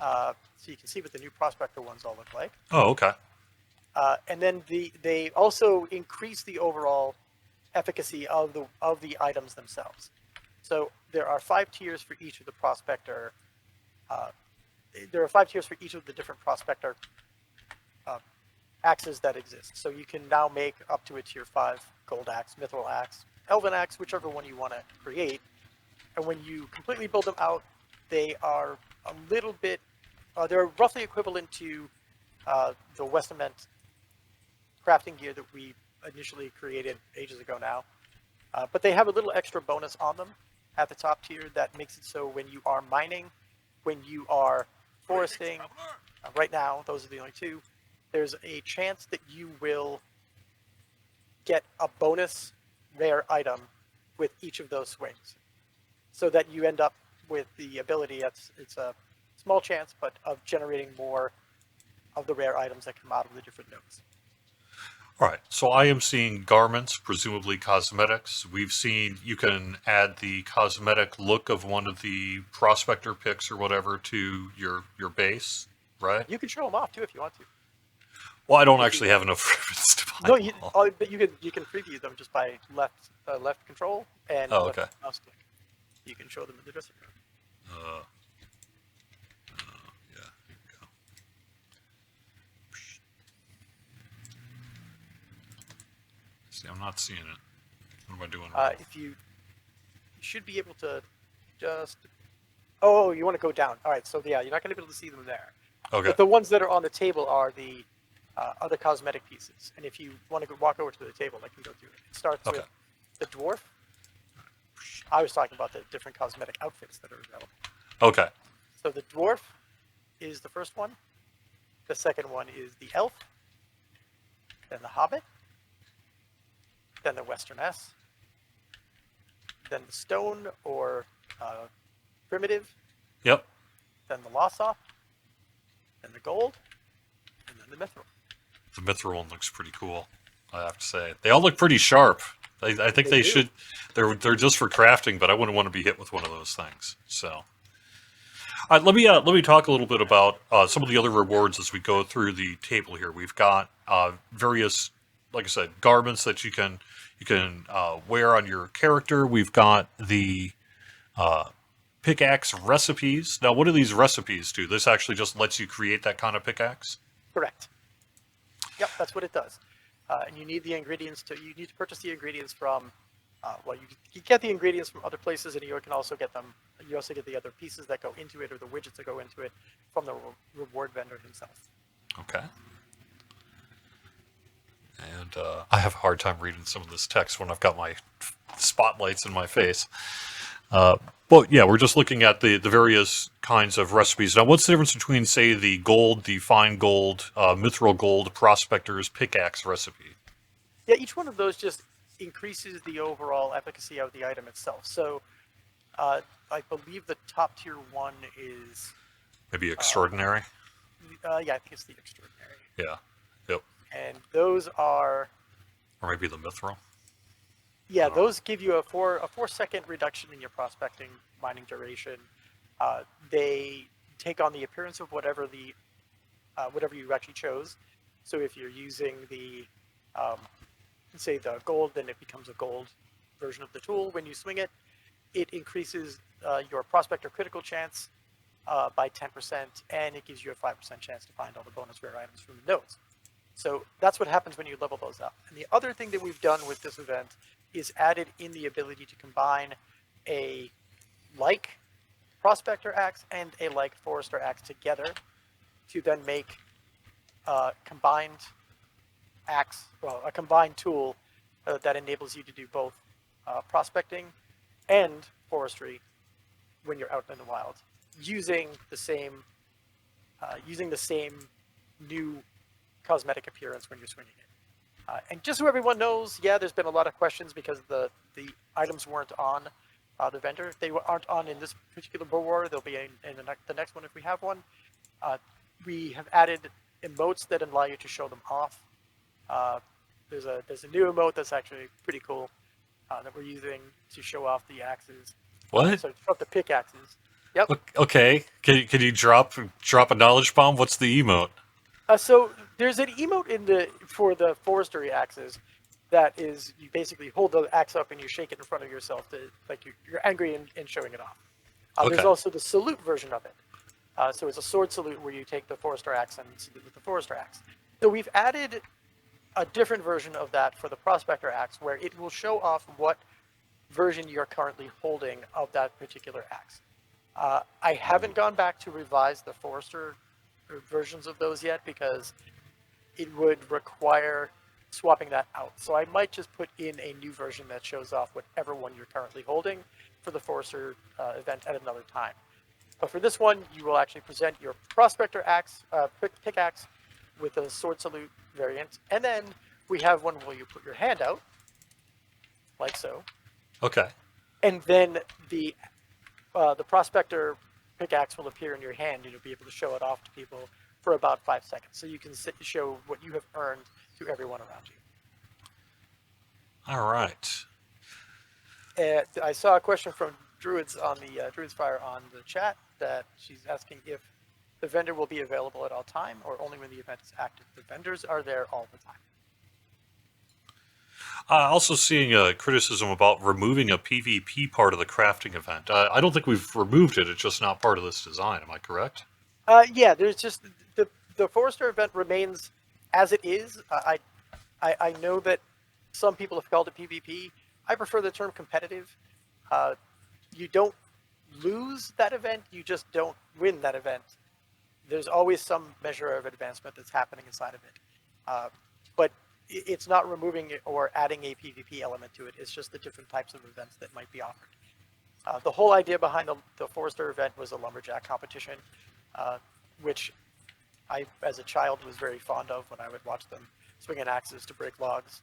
So you can see what the new Prospector ones all look like. Oh, okay. And then they also increase the overall efficacy of the items themselves. So there are 5 tiers for each of the Prospector. There are 5 tiers for each of the different Prospector axes that exist. So you can now make up to a tier 5 gold axe, mithril axe, elven axe, whichever one you want to create. And when you completely build them out, they are a little bit, they're roughly equivalent to the Westament crafting gear that we initially created ages ago now. But they have a little extra bonus on them at the top tier that makes it so when you are mining, when you are foresting, right now, those are the only 2, there's a chance that you will get a bonus rare item with each of those swings. So that you end up with the ability, it's a small chance, but of generating more of the rare items that come out of the different nodes. All right. So I am seeing garments, presumably cosmetics. We've seen you can add the cosmetic look of one of the prospector picks or whatever to your base, right? You can show them off too if you want to. Well, I don't actually have enough ribbons to buy them all. But you can preview them just by left control and okay. left mouse click. You can show them in the dressing room. Yeah, here we go. See, I'm not seeing it. What am I doing wrong? If you you should be able to just. Oh, you want to go down. All right, so yeah, you're not going to be able to see them there. Okay. But the ones that are on the table are the other cosmetic pieces. And if you want to walk over to the table, I can go through it. It starts with the dwarf. I was talking about the different cosmetic outfits that are available. Okay. So the dwarf is the first one. The second one is the elf. Then the hobbit. Then the westerness. Then the stone or primitive. Yep. Then the Lossoth. Then the gold. And then the mithril. The mithril one looks pretty cool, I have to say. They all look pretty sharp. I think they should. They're just for crafting, but I wouldn't want to be hit with one of those things. So, let me talk a little bit about some of the other rewards as we go through the table here. We've got various, like I said, garments that you can wear on your character. We've got the pickaxe recipes. Now, what do these recipes do? This actually just lets you create that kind of pickaxe? Correct. Yep, that's what it does. And you need the ingredients you need to purchase the ingredients from, you get the ingredients from other places, and you can also get them, you also get the other pieces that go into it, or the widgets that go into it, from the reward vendor himself. Okay. And I have a hard time reading some of this text when I've got my spotlights in my face. But yeah, we're just looking at the various kinds of recipes. Now, what's the difference between, say, the gold, the fine gold, mithril gold, prospector's pickaxe recipe? Yeah, each one of those just increases the overall efficacy of the item itself. So I believe the top tier one is... Maybe extraordinary? Yeah, I think it's the extraordinary. Yeah. Yep. And those are... Or maybe the mithril? Yeah, those give you a 4-second reduction in your prospecting mining duration. They take on the appearance of whatever you actually chose. So if you're using the, say the gold, then it becomes a gold version of the tool. When you swing it, it increases your prospector critical chance by 10%, and it gives you a 5% chance to find all the bonus rare items from the nodes. So that's what happens when you level those up. And the other thing that we've done with this event is added in the ability to combine a like Prospector axe and a like Forester axe together to then make a combined tool that enables you to do both prospecting and forestry when you're out in the wild, using the same new cosmetic appearance when you're swinging it. And just so everyone knows, yeah, there's been a lot of questions because the items weren't on the vendor. They aren't on in this particular reward. They'll be in the next one if we have one. We have added emotes that allow you to show them off. There's a new emote that's actually pretty cool that we're using to show off the axes. What? So show off the pickaxes. Yep. Okay. Can you drop a knowledge bomb? What's the emote? So there's an emote for the forestry axes that is, you basically hold the axe up and you shake it in front of yourself to, like, you're angry and showing it off. Okay. There's also the salute version of it. So it's a sword salute where you take the forester axe and salute with the forester axe. So we've added a different version of that for the prospector axe, where it will show off what version you're currently holding of that particular axe. I haven't gone back to revise the forester versions of those yet because it would require swapping that out. So I might just put in a new version that shows off whatever one you're currently holding for the Forester event at another time. But for this one, you will actually present your Prospector axe, pickaxe with a sword salute variant. And then we have one where you put your hand out, like so. Okay. And then the Prospector pickaxe will appear in your hand, and you'll be able to show it off to people for about 5 seconds. So you can show what you have earned to everyone around you. All right. I saw a question from Druids on the Druids Fire on the chat that she's asking if the vendor will be available at all time or only when the event is active. The vendors are there all the time. Also seeing a criticism about removing a PvP part of the crafting event. I don't think we've removed it. It's just not part of this design. Am I correct? Yeah, there's just the Forester event remains as it is. I know that some people have called it PvP. I prefer the term competitive. you don't lose that event, you just don't win that event. There's always some measure of advancement that's happening inside of it. But it's not removing it or adding a PvP element to it. It's just the different types of events that might be offered. The whole idea behind the Forester event was a lumberjack competition, which I, as a child, was very fond of when I would watch them swinging axes to break logs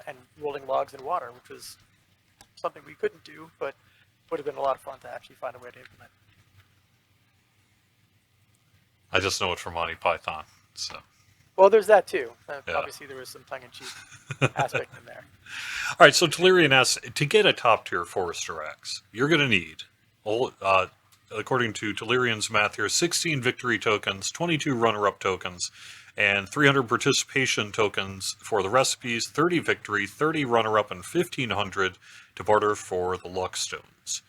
and rolling logs in water, which was something we couldn't do, but would have been a lot of fun to actually find a way to implement. I just know it from Monty Python. So. Well, there's that too. Yeah. Obviously, there was some tongue-in-cheek aspect in there. All right, so Telerian asks, to get a top-tier Forester axe, you're going to need, according to Telerian's math here, 16 victory tokens, 22 runner-up tokens, and 300 participation tokens for the recipes, 30 victory, 30 runner-up, and 1,500 to barter for the Luxstones.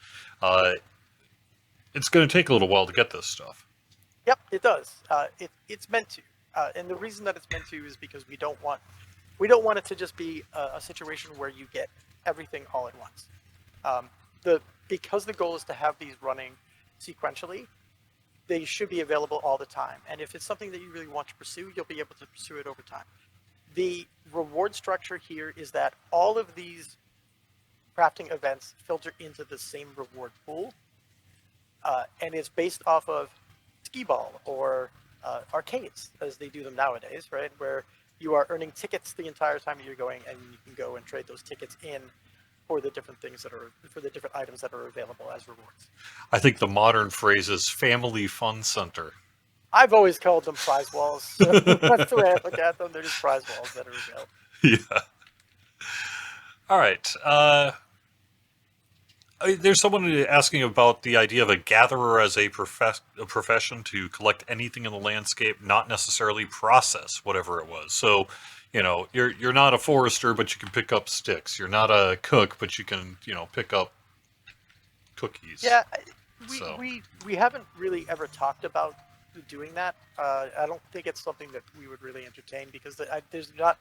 It's going to take a little while to get this stuff. Yep, it does. It's meant to. And the reason that it's meant to is because we don't want it to just be a situation where you get everything all at once. Because the goal is to have these running sequentially, they should be available all the time. And if it's something that you really want to pursue, you'll be able to pursue it over time. The reward structure here is that all of these crafting events filter into the same reward pool, and it's based off of skee ball or arcades, as they do them nowadays, right? Where you are earning tickets the entire time that you're going, and you can go and trade those tickets in for the different things for the different items that are available as rewards. I think the modern phrase is family fun center. I've always called them prize walls. So that's the way I look at them. They're just prize walls that are available. Yeah. All right. There's someone asking about the idea of a gatherer as a profession to collect anything in the landscape, not necessarily process whatever it was. So, you're not a forester, but you can pick up sticks. You're not a cook, but you can, pick up cookies. Yeah, we haven't really ever talked about doing that. I don't think it's something that we would really entertain because there's not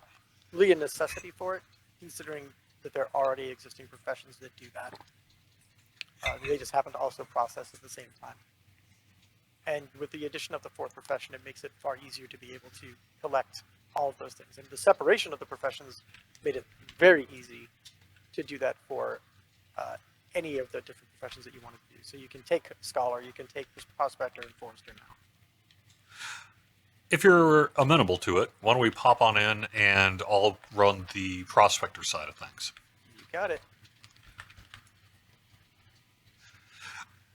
really a necessity for it, considering that there are already existing professions that do that. They just happen to also process at the same time. And with the addition of the fourth profession, it makes it far easier to be able to collect all of those things. And the separation of the professions made it very easy to do that for any of the different professions that you wanted to do. So you can take Scholar, you can take Prospector and Forester now. If you're amenable to it, why don't we pop on in and I'll run the Prospector side of things. You got it.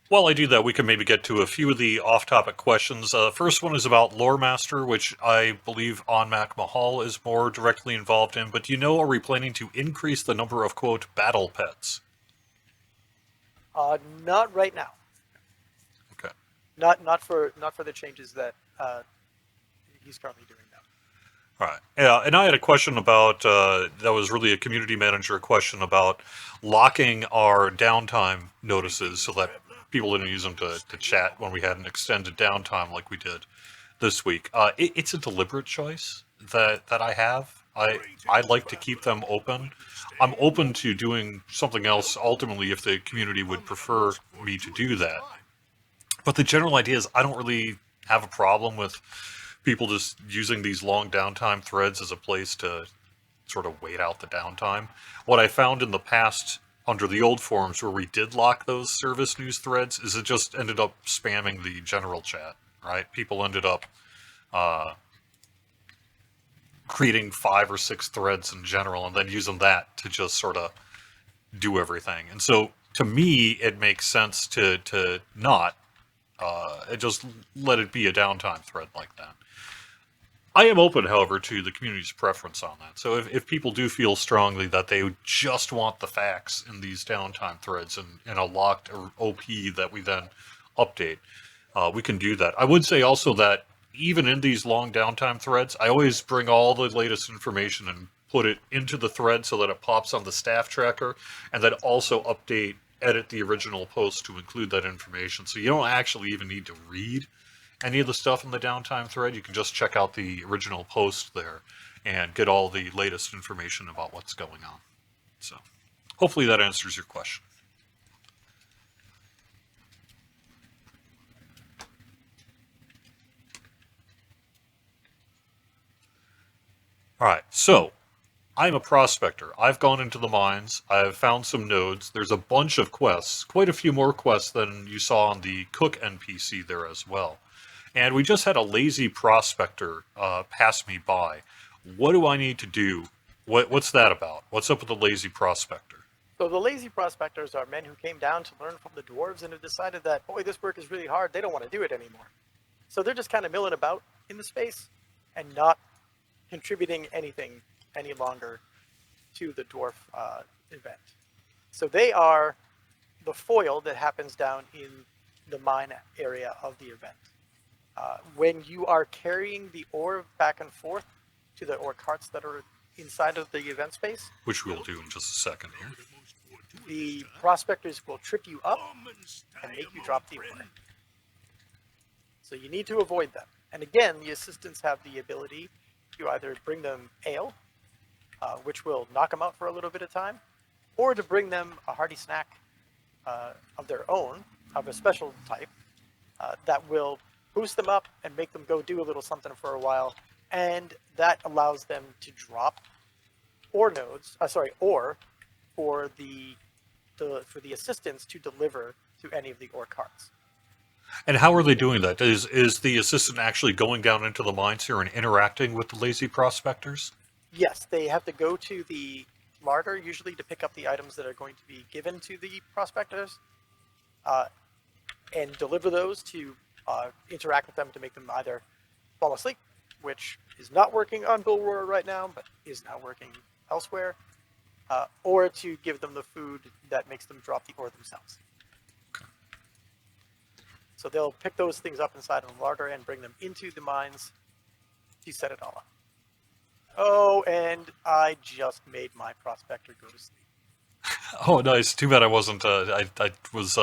While I do that, we can maybe get to a few of the off-topic questions. First one is about Lore Master, which I believe Onmac Mahal is more directly involved in. But are we planning to increase the number of, quote, battle pets? Not right now. Okay. Not for the changes that he's currently doing now. All right. Yeah, and I had a question about, that was really a community manager question about locking our downtime notices so that people didn't use them to chat when we had an extended downtime like we did this week. It's a deliberate choice that I have. I like to keep them open. I'm open to doing something else ultimately if the community would prefer me to do that. But the general idea is I don't really have a problem with people just using these long downtime threads as a place to sort of wait out the downtime. What I found in the past under the old forums where we did lock those service news threads is it just ended up spamming the general chat, right? People ended up creating 5 or 6 threads in general and then using that to just sort of do everything. And so to me, it makes sense to not just let it be a downtime thread like that. I am open, however, to the community's preference on that. So if people do feel strongly that they just want the facts in these downtime threads and a locked or OP that we then update, we can do that. I would say also that even in these long downtime threads, I always bring all the latest information and put it into the thread so that it pops on the staff tracker, and then also edit the original post to include that information. So you don't actually even need to read any of the stuff in the downtime thread. You can just check out the original post there and get all the latest information about what's going on. So hopefully that answers your question. All right, so I'm a prospector. I've gone into the mines. I've found some nodes. There's a bunch of quests, quite a few more quests than you saw on the Cook NPC there as well. And we just had a lazy prospector pass me by. What do I need to do? What's that about? What's up with the lazy prospector? So the lazy prospectors are men who came down to learn from the dwarves and have decided that, boy, this work is really hard. They don't want to do it anymore. So they're just kind of milling about in the space and not contributing anything any longer to the dwarf event. So they are the foil that happens down in the mine area of the event. When you are carrying the ore back and forth to the ore carts that are inside of the event space, Which we'll do in just a second here. the prospectors will trip you up and make you drop the ore. So you need to avoid them. And again, the assistants have the ability to either bring them ale, which will knock them out for a little bit of time, or to bring them a hearty snack of their own, of a special type, that will boost them up and make them go do a little something for a while, and that allows them to drop ore nodes, ore for the assistants to deliver to any of the ore carts. And how are they doing that? Is the assistant actually going down into the mines here and interacting with the lazy prospectors? Yes, they have to go to the larder usually to pick up the items that are going to be given to the prospectors, and deliver those to interact with them to make them either fall asleep, which is not working on Bull Roar right now, but is now working elsewhere, or to give them the food that makes them drop the ore themselves. Okay. So they'll pick those things up inside of the larder and bring them into the mines to set it all up. Oh, and I just made my prospector go to sleep. Oh, nice. Too bad I wasn't. I was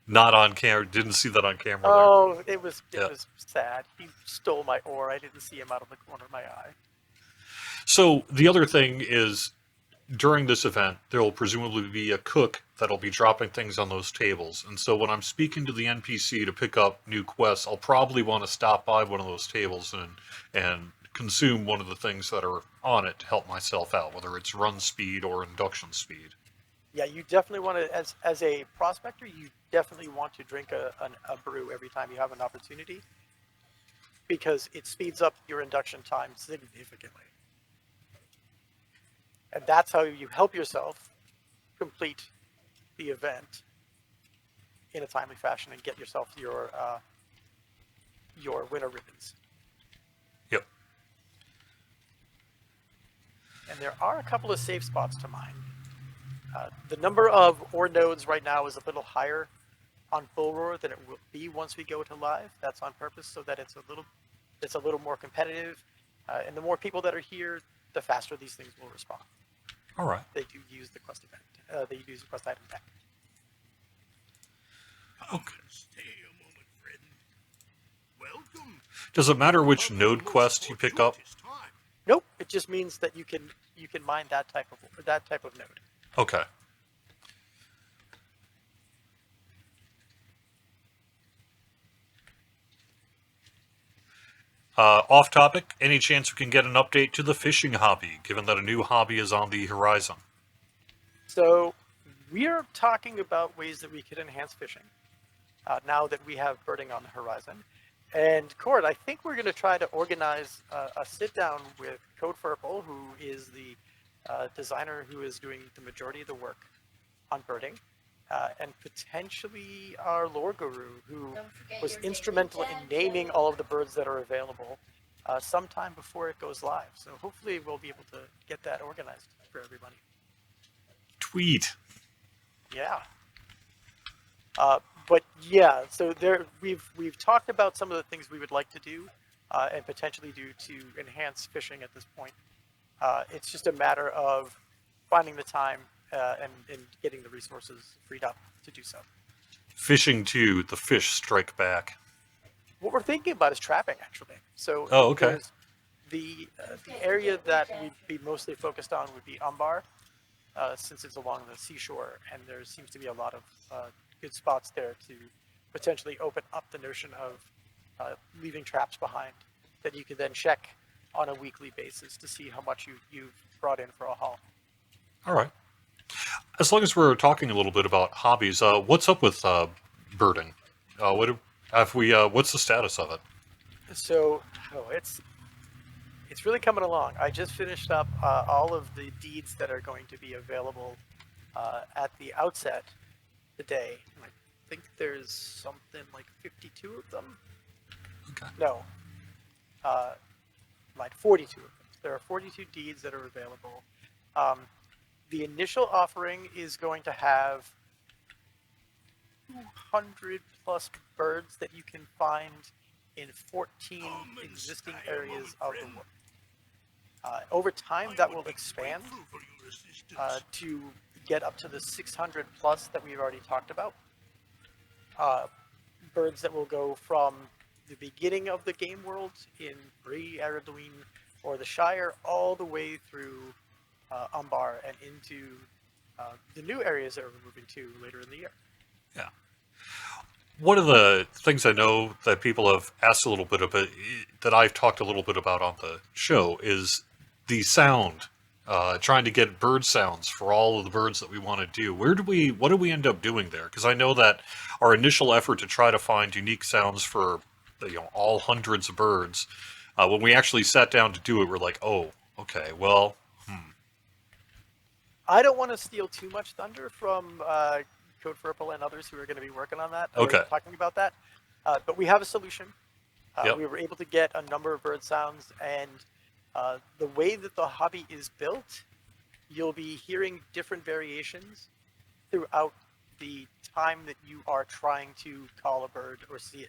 not on camera. Didn't see that on camera. Oh, it was Yeah. sad. He stole my ore. I didn't see him out of the corner of my eye. So the other thing is, during this event, there will presumably be a cook that'll be dropping things on those tables. And so when I'm speaking to the NPC to pick up new quests, I'll probably want to stop by one of those tables and consume one of the things that are on it to help myself out, whether it's run speed or induction speed. Yeah, you definitely want to, as a prospector, you definitely want to drink a brew every time you have an opportunity, because it speeds up your induction time significantly. And that's how you help yourself complete the event in a timely fashion and get yourself your winter ribbons. Yep. And there are a couple of safe spots to mine. The number of ore nodes right now is a little higher on Bull Roar than it will be once we go to live. That's on purpose so that it's a little more competitive, and the more people that are here, the faster these things will respond. All right. They do use the quest event. They use the quest item pack. Okay. Stay a moment, friend. Welcome. Does it matter which node quest you pick up? Nope. It just means that you can mine that type of node. Okay. Off topic, any chance we can get an update to the fishing hobby, given that a new hobby is on the horizon? So we're talking about ways that we could enhance fishing now that we have birding on the horizon. And Cord, I think we're going to try to organize a sit down with Code Purple, who is the designer who is doing the majority of the work on birding, and potentially our lore guru, who was instrumental in naming all of the birds that are available sometime before it goes live. So hopefully we'll be able to get that organized for everybody. Tweet. Yeah. But yeah, so we've talked about some of the things we would like to do and potentially do to enhance fishing at this point. It's just a matter of finding the time and getting the resources freed up to do so. Fishing 2, the fish strike back. What we're thinking about is trapping, actually. So Oh, okay. The area that we'd be mostly focused on would be Umbar, since it's along the seashore, and there seems to be a lot of good spots there to potentially open up the notion of leaving traps behind that you could then check on a weekly basis to see how much you've brought in for a haul. All right. As long as we're talking a little bit about hobbies, what's up with birding? What's the status of it? So, it's really coming along. I just finished up all of the deeds that are going to be available at the outset today. I think there's something like 52 of them. Okay. No, like 42 of them. There are 42 deeds that are available. The initial offering is going to have 200 plus birds that you can find in 14 existing areas of the world. Over time, that will expand to get up to the 600 plus that we've already talked about. Birds that will go from the beginning of the game world in Bree, Aradwin, or the Shire, all the way through Umbar and into the new areas that we're moving to later in the year. Yeah. One of the things I know that people have asked a little bit about, that I've talked a little bit about on the show, is the sound. Trying to get bird sounds for all of the birds that we want to do. What do we end up doing there? Because I know that our initial effort to try to find unique sounds for all hundreds of birds, when we actually sat down to do it, we're like, oh, okay, well, I don't want to steal too much thunder from Code Purple and others who are going to be working on that. Okay. Talking about that. But we have a solution. Yep. We were able to get a number of bird sounds, and the way that the hobby is built, you'll be hearing different variations throughout the time that you are trying to call a bird or see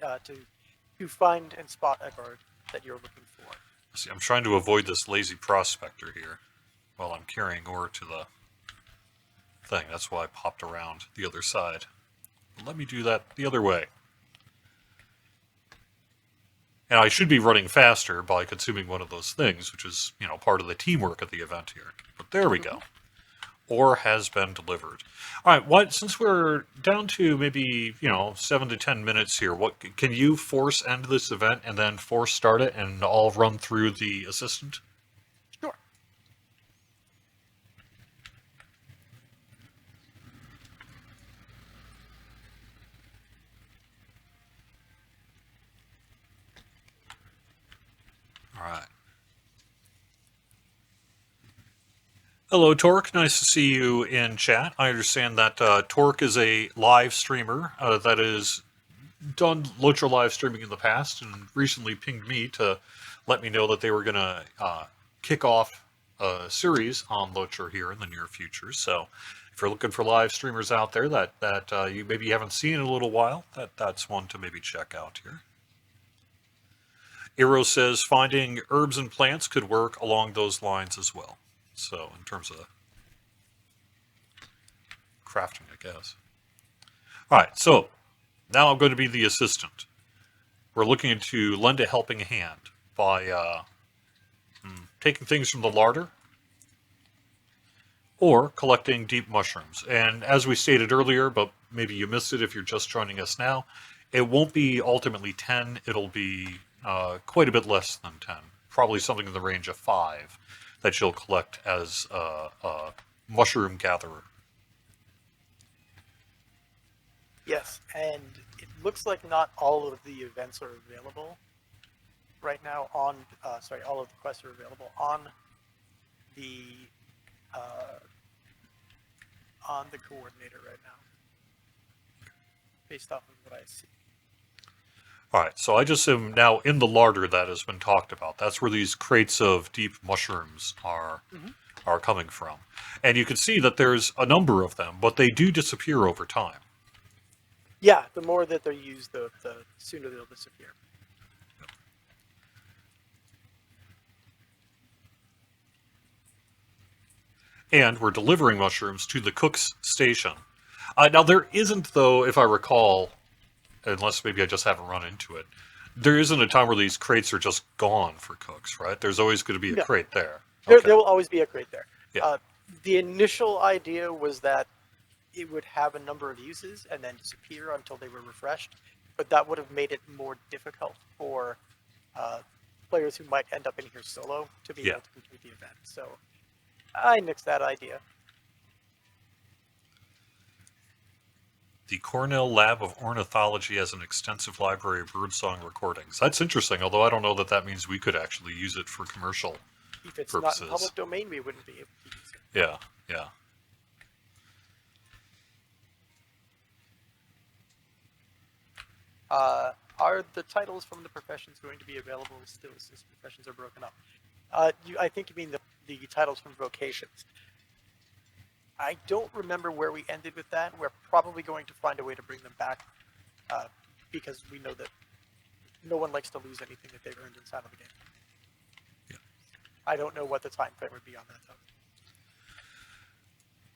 to find and spot a bird that you're looking for. See, I'm trying to avoid this lazy prospector here while I'm carrying ore to the thing. That's why I popped around the other side. But let me do that the other way. And I should be running faster by consuming one of those things, which is, part of the teamwork of the event here. But there we go. Ore has been delivered. All right, since we're down to maybe, 7 to 10 minutes here, can you force end this event and then force start it and I'll run through the assistant? Sure. All right. Hello, Torque. Nice to see you in chat. I understand that Torque is a live streamer that has done Lotra live streaming in the past and recently pinged me to let me know that they were going to kick off a series on Lotra here in the near future. So if you're looking for live streamers out there that you maybe haven't seen in a little while, that's one to maybe check out here. Eero says finding herbs and plants could work along those lines as well. So, in terms of crafting, I guess. All right, so now I'm going to be the assistant. We're looking to lend a helping hand by taking things from the larder or collecting deep mushrooms. And as we stated earlier, but maybe you missed it if you're just joining us now, it won't be ultimately 10. It'll be quite a bit less than 10. Probably something in the range of 5. That you'll collect as a mushroom gatherer. Yes, and it looks like not all of the events are available right now on, all of the quests are available on the coordinator right now, based off of what I see. All right, so I just am now in the larder that has been talked about. That's where these crates of deep mushrooms are coming from. And you can see that there's a number of them, but they do disappear over time. Yeah, the more that they're used, the sooner they'll disappear. And we're delivering mushrooms to the cook's station. Now, there isn't, though, if I recall, unless maybe I just haven't run into it, there isn't a time where these crates are just gone for cooks, right? There's always going to be a crate there. Okay. There will always be a crate there. Yeah. The initial idea was that it would have a number of uses and then disappear until they were refreshed, but that would have made it more difficult for players who might end up in here solo to be Yeah. able to complete the event. So I nixed that idea. The Cornell Lab of Ornithology has an extensive library of birdsong recordings. That's interesting, although I don't know that that means we could actually use it for commercial If it's purposes. not in public domain, we wouldn't be able to use it. Yeah, yeah. Are the titles from the professions going to be available still since professions are broken up? I think you mean the titles from vocations. I don't remember where we ended with that. We're probably going to find a way to bring them back because we know that no one likes to lose anything that they've earned inside of the game. Yeah. I don't know what the time frame would be on that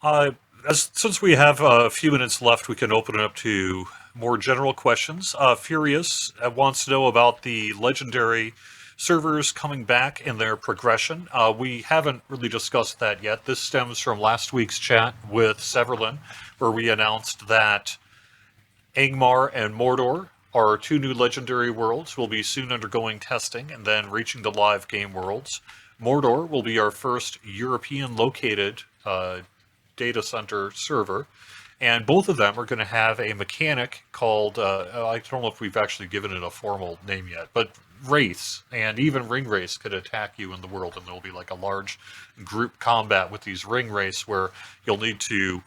though. Since we have a few minutes left, we can open it up to more general questions. Furious wants to know about the legendary servers coming back and their progression. We haven't really discussed that yet. This stems from last week's chat with Severlin, where we announced that Angmar and Mordor, our two new legendary worlds, will be soon undergoing testing and then reaching the live game worlds. Mordor will be our first European-located data center server, and both of them are going to have a mechanic called, I don't know if we've actually given it a formal name yet, but Wraiths, and even Ring Wraiths could attack you in the world, and there'll be like a large group combat with these Ring Wraiths where you'll need to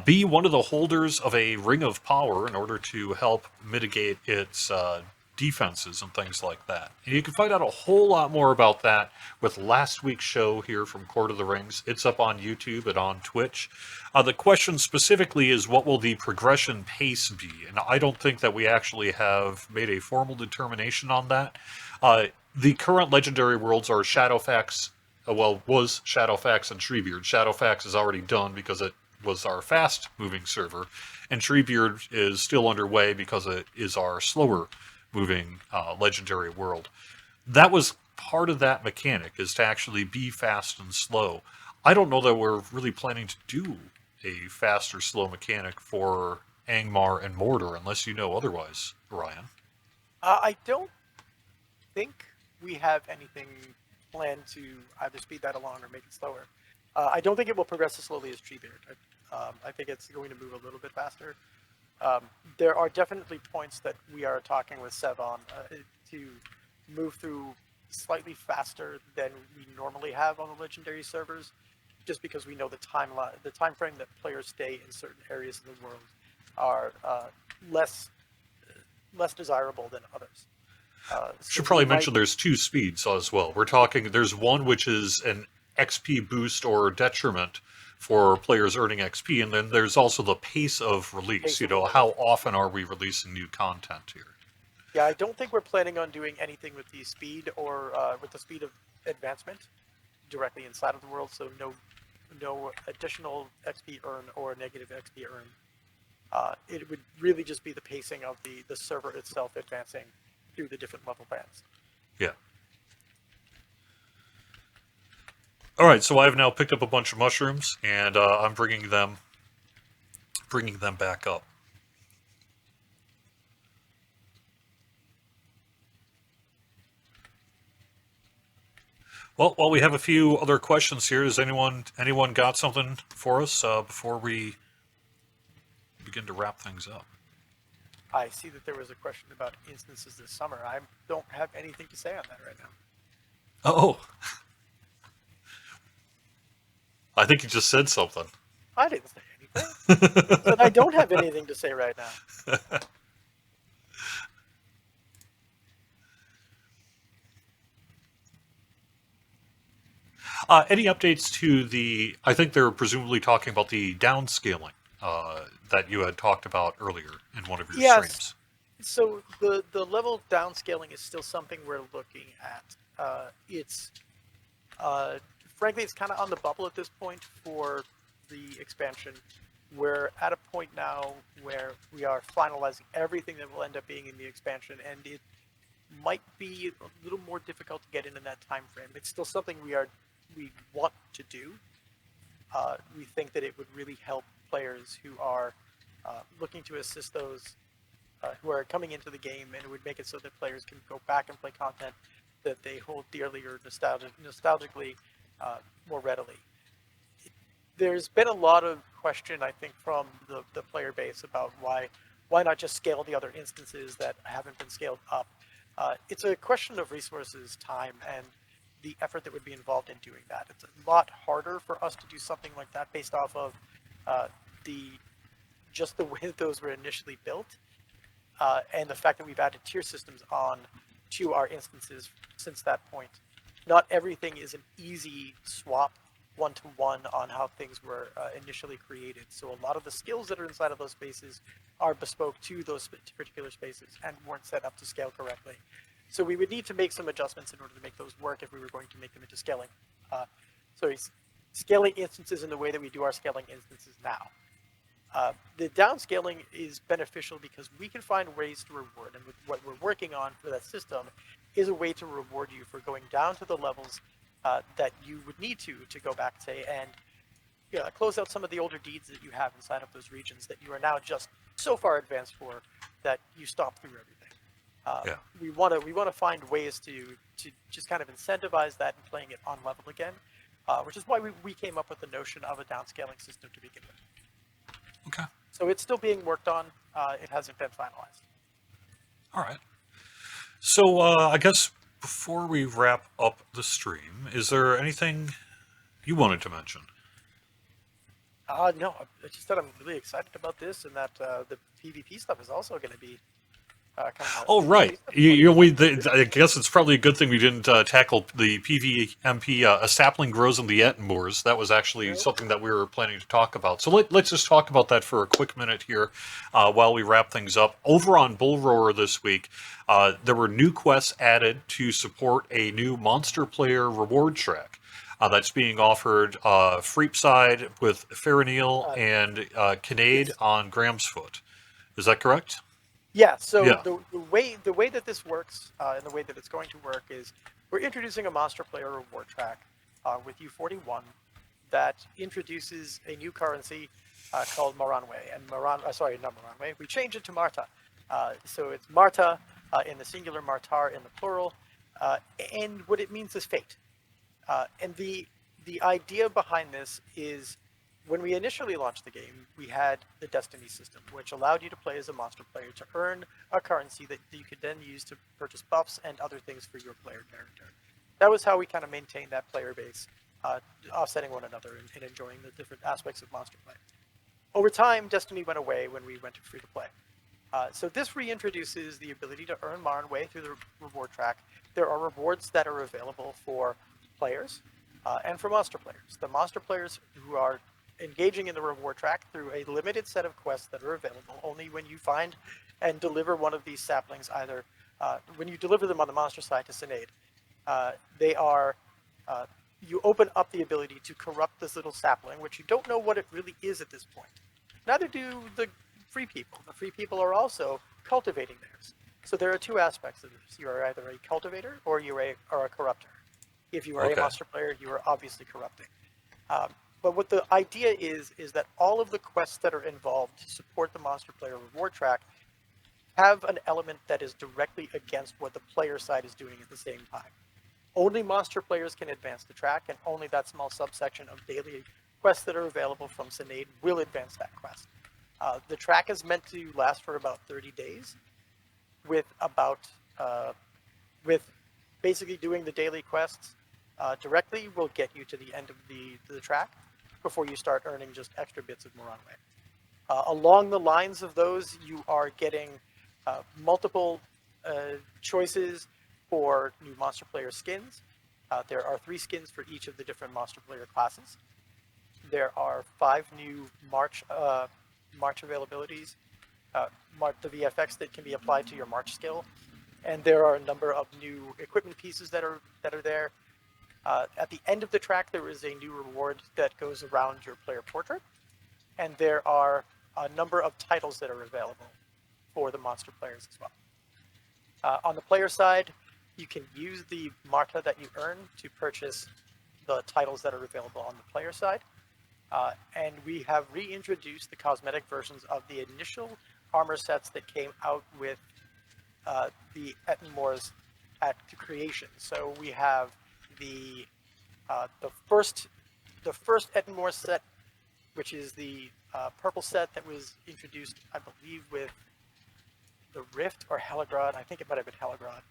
be one of the holders of a Ring of Power in order to help mitigate its defenses and things like that. And you can find out a whole lot more about that with last week's show here from Court of the Rings. It's up on YouTube and on Twitch. The question specifically is, what will the progression pace be? And I don't think that we actually have made a formal determination on that. The current legendary worlds are Shadowfax, was Shadowfax and Treebeard. Shadowfax is already done because it was our fast-moving server, and Treebeard is still underway because it is our slower-moving legendary world. That was part of that mechanic, is to actually be fast and slow. I don't know that we're really planning to do a fast or slow mechanic for Angmar and Mordor, unless you know otherwise, Orion. I don't think we have anything planned to either speed that along or make it slower. I don't think it will progress as slowly as Treebeard. I think it's going to move a little bit faster. There are definitely points that we are talking with Sev on to move through slightly faster than we normally have on the legendary servers, just because we know the time frame that players stay in certain areas of the world are less desirable than others. Should probably mention there's two speeds as well. We're talking, there's one which is an XP boost or detriment for players earning XP, and then there's also the pace of release. How often are we releasing new content here? Yeah, I don't think we're planning on doing anything with the speed or with the speed of advancement directly inside of the world, so no additional XP earn or negative XP earn. It would really just be the pacing of the server itself advancing through the different level bands. Yeah. All right, so I've now picked up a bunch of mushrooms, and I'm bringing them back up. Well, while we have a few other questions here, does anyone got something for us before we begin to wrap things up? I see that there was a question about instances this summer. I don't have anything to say on that right now. Oh. I think you just said something. I didn't say anything. But I don't have anything to say right now. Any updates to the... I think they're presumably talking about the downscaling that you had talked about earlier in one of your streams. So the level downscaling is still something we're looking at. Frankly, it's kind of on the bubble at this point for the expansion. We're at a point now where we are finalizing everything that will end up being in the expansion, and it might be a little more difficult to get in that time frame. It's still something we want to do. We think that it would really help players who are looking to assist those who are coming into the game, and it would make it so that players can go back and play content that they hold dearly or nostalgically more readily. There's been a lot of question, I think, from the player base about why not just scale the other instances that haven't been scaled up. It's a question of resources, time, and the effort that would be involved in doing that. It's a lot harder for us to do something like that based off of just the way that those were initially built, and the fact that we've added tier systems on to our instances since that point. Not everything is an easy swap one-to-one on how things were initially created. So a lot of the skills that are inside of those spaces are bespoke to those particular spaces and weren't set up to scale correctly. So we would need to make some adjustments in order to make those work if we were going to make them into scaling. So scaling instances in the way that we do our scaling instances now. The downscaling is beneficial because we can find ways to reward, and what we're working on for that system is a way to reward you for going down to the levels that you would need to go back, say, and close out some of the older deeds that you have inside of those regions that you are now just so far advanced for that you stop through everything. We want to find ways to just kind of incentivize that and playing it on level again, which is why we came up with the notion of a downscaling system to begin with. Okay. So it's still being worked on. It hasn't been finalized. All right. So I guess before we wrap up the stream, is there anything you wanted to mention? No, I just said I'm really excited about this, and that the PvP stuff is also going to be coming out. Oh, right. I guess it's probably a good thing we didn't tackle the PvMP, A Sapling Grows in the Ettenmoors. That was actually something that we were planning to talk about. So let's just talk about that for a quick minute here while we wrap things up. Over on Bull Roar this week, there were new quests added to support a new monster player reward track. That's being offered Freepside with Farinil and Kinade on Gramsfoot. Is that correct? Yeah, so the way that this works and the way that it's going to work is we're introducing a monster player reward track with U41 that introduces a new currency called Moranwe. And not Moranwe, we changed it to Marta. So it's Marta in the singular, Martar in the plural, and what it means is fate. And the idea behind this is when we initially launched the game, we had the Destiny system, which allowed you to play as a monster player to earn a currency that you could then use to purchase buffs and other things for your player character. That was how we kind of maintained that player base, offsetting one another and enjoying the different aspects of monster play. Over time, Destiny went away when we went to free-to-play. So this reintroduces the ability to earn Moranwe through the reward track. There are rewards that are available for players and for monster players. The monster players who are engaging in the reward track through a limited set of quests that are available only when you find and deliver one of these saplings, either when you deliver them on the monster side to Sinead. You open up the ability to corrupt this little sapling, which you don't know what it really is at this point. Neither do the free people. The free people are also cultivating theirs. So there are two aspects of this. You are either a cultivator or you are a corruptor. If you are a monster player, you are obviously corrupting. But what the idea is that all of the quests that are involved to support the monster player reward track have an element that is directly against what the player side is doing at the same time. Only monster players can advance the track, and only that small subsection of daily quests that are available from Sinead will advance that quest. The track is meant to last for about 30 days, with basically doing the daily quests directly will get you to the end of the track before you start earning just extra bits of Moranwe. Along the lines of those, you are getting multiple choices for new monster player skins. There are 3 skins for each of the different monster player classes. There are 5 new March availabilities, the VFX that can be applied to your March skill, and there are a number of new equipment pieces that are there. At the end of the track, there is a new reward that goes around your player portrait, and there are a number of titles that are available for the monster players as well. On the player side, you can use the Marta that you earn to purchase the titles that are available on the player side. And we have reintroduced the cosmetic versions of the initial armor sets that came out with the Ettenmoors to creation. So we have the first Edmore set, which is the purple set that was introduced, I believe, with the Rift or Heligrod. I think it might have been Heligrod.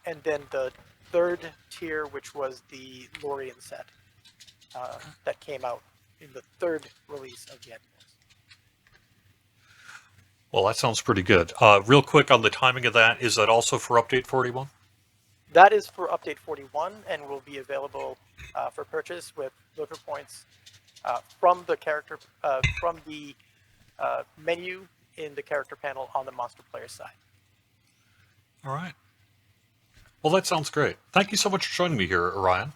And then the third tier, which was the Lorien set that came out in the third release of the Edmores. Well, that sounds pretty good. Real quick on the timing of that, is that also for Update 41? That is for Update 41 and will be available for purchase with looter points from the character from the menu in the character panel on the monster player side. All right. Well, that sounds great. Thank you so much for joining me here, Orion.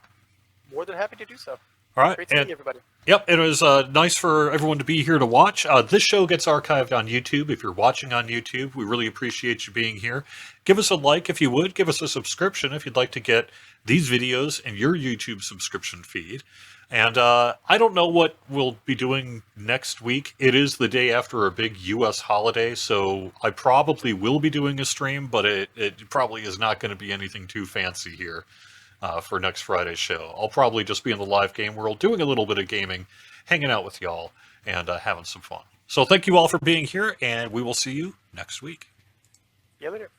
More than happy to do so. All right. Great seeing everybody. Yep, it was nice for everyone to be here to watch. This show gets archived on YouTube. If you're watching on YouTube, we really appreciate you being here. Give us a like if you would. Give us a subscription if you'd like to get these videos in your YouTube subscription feed. And I don't know what we'll be doing next week. It is the day after a big U.S. holiday, so I probably will be doing a stream, but it probably is not going to be anything too fancy here. For next Friday's show. I'll probably just be in the live game world doing a little bit of gaming, hanging out with y'all, and having some fun. So thank you all for being here, and we will see you next week. See you later.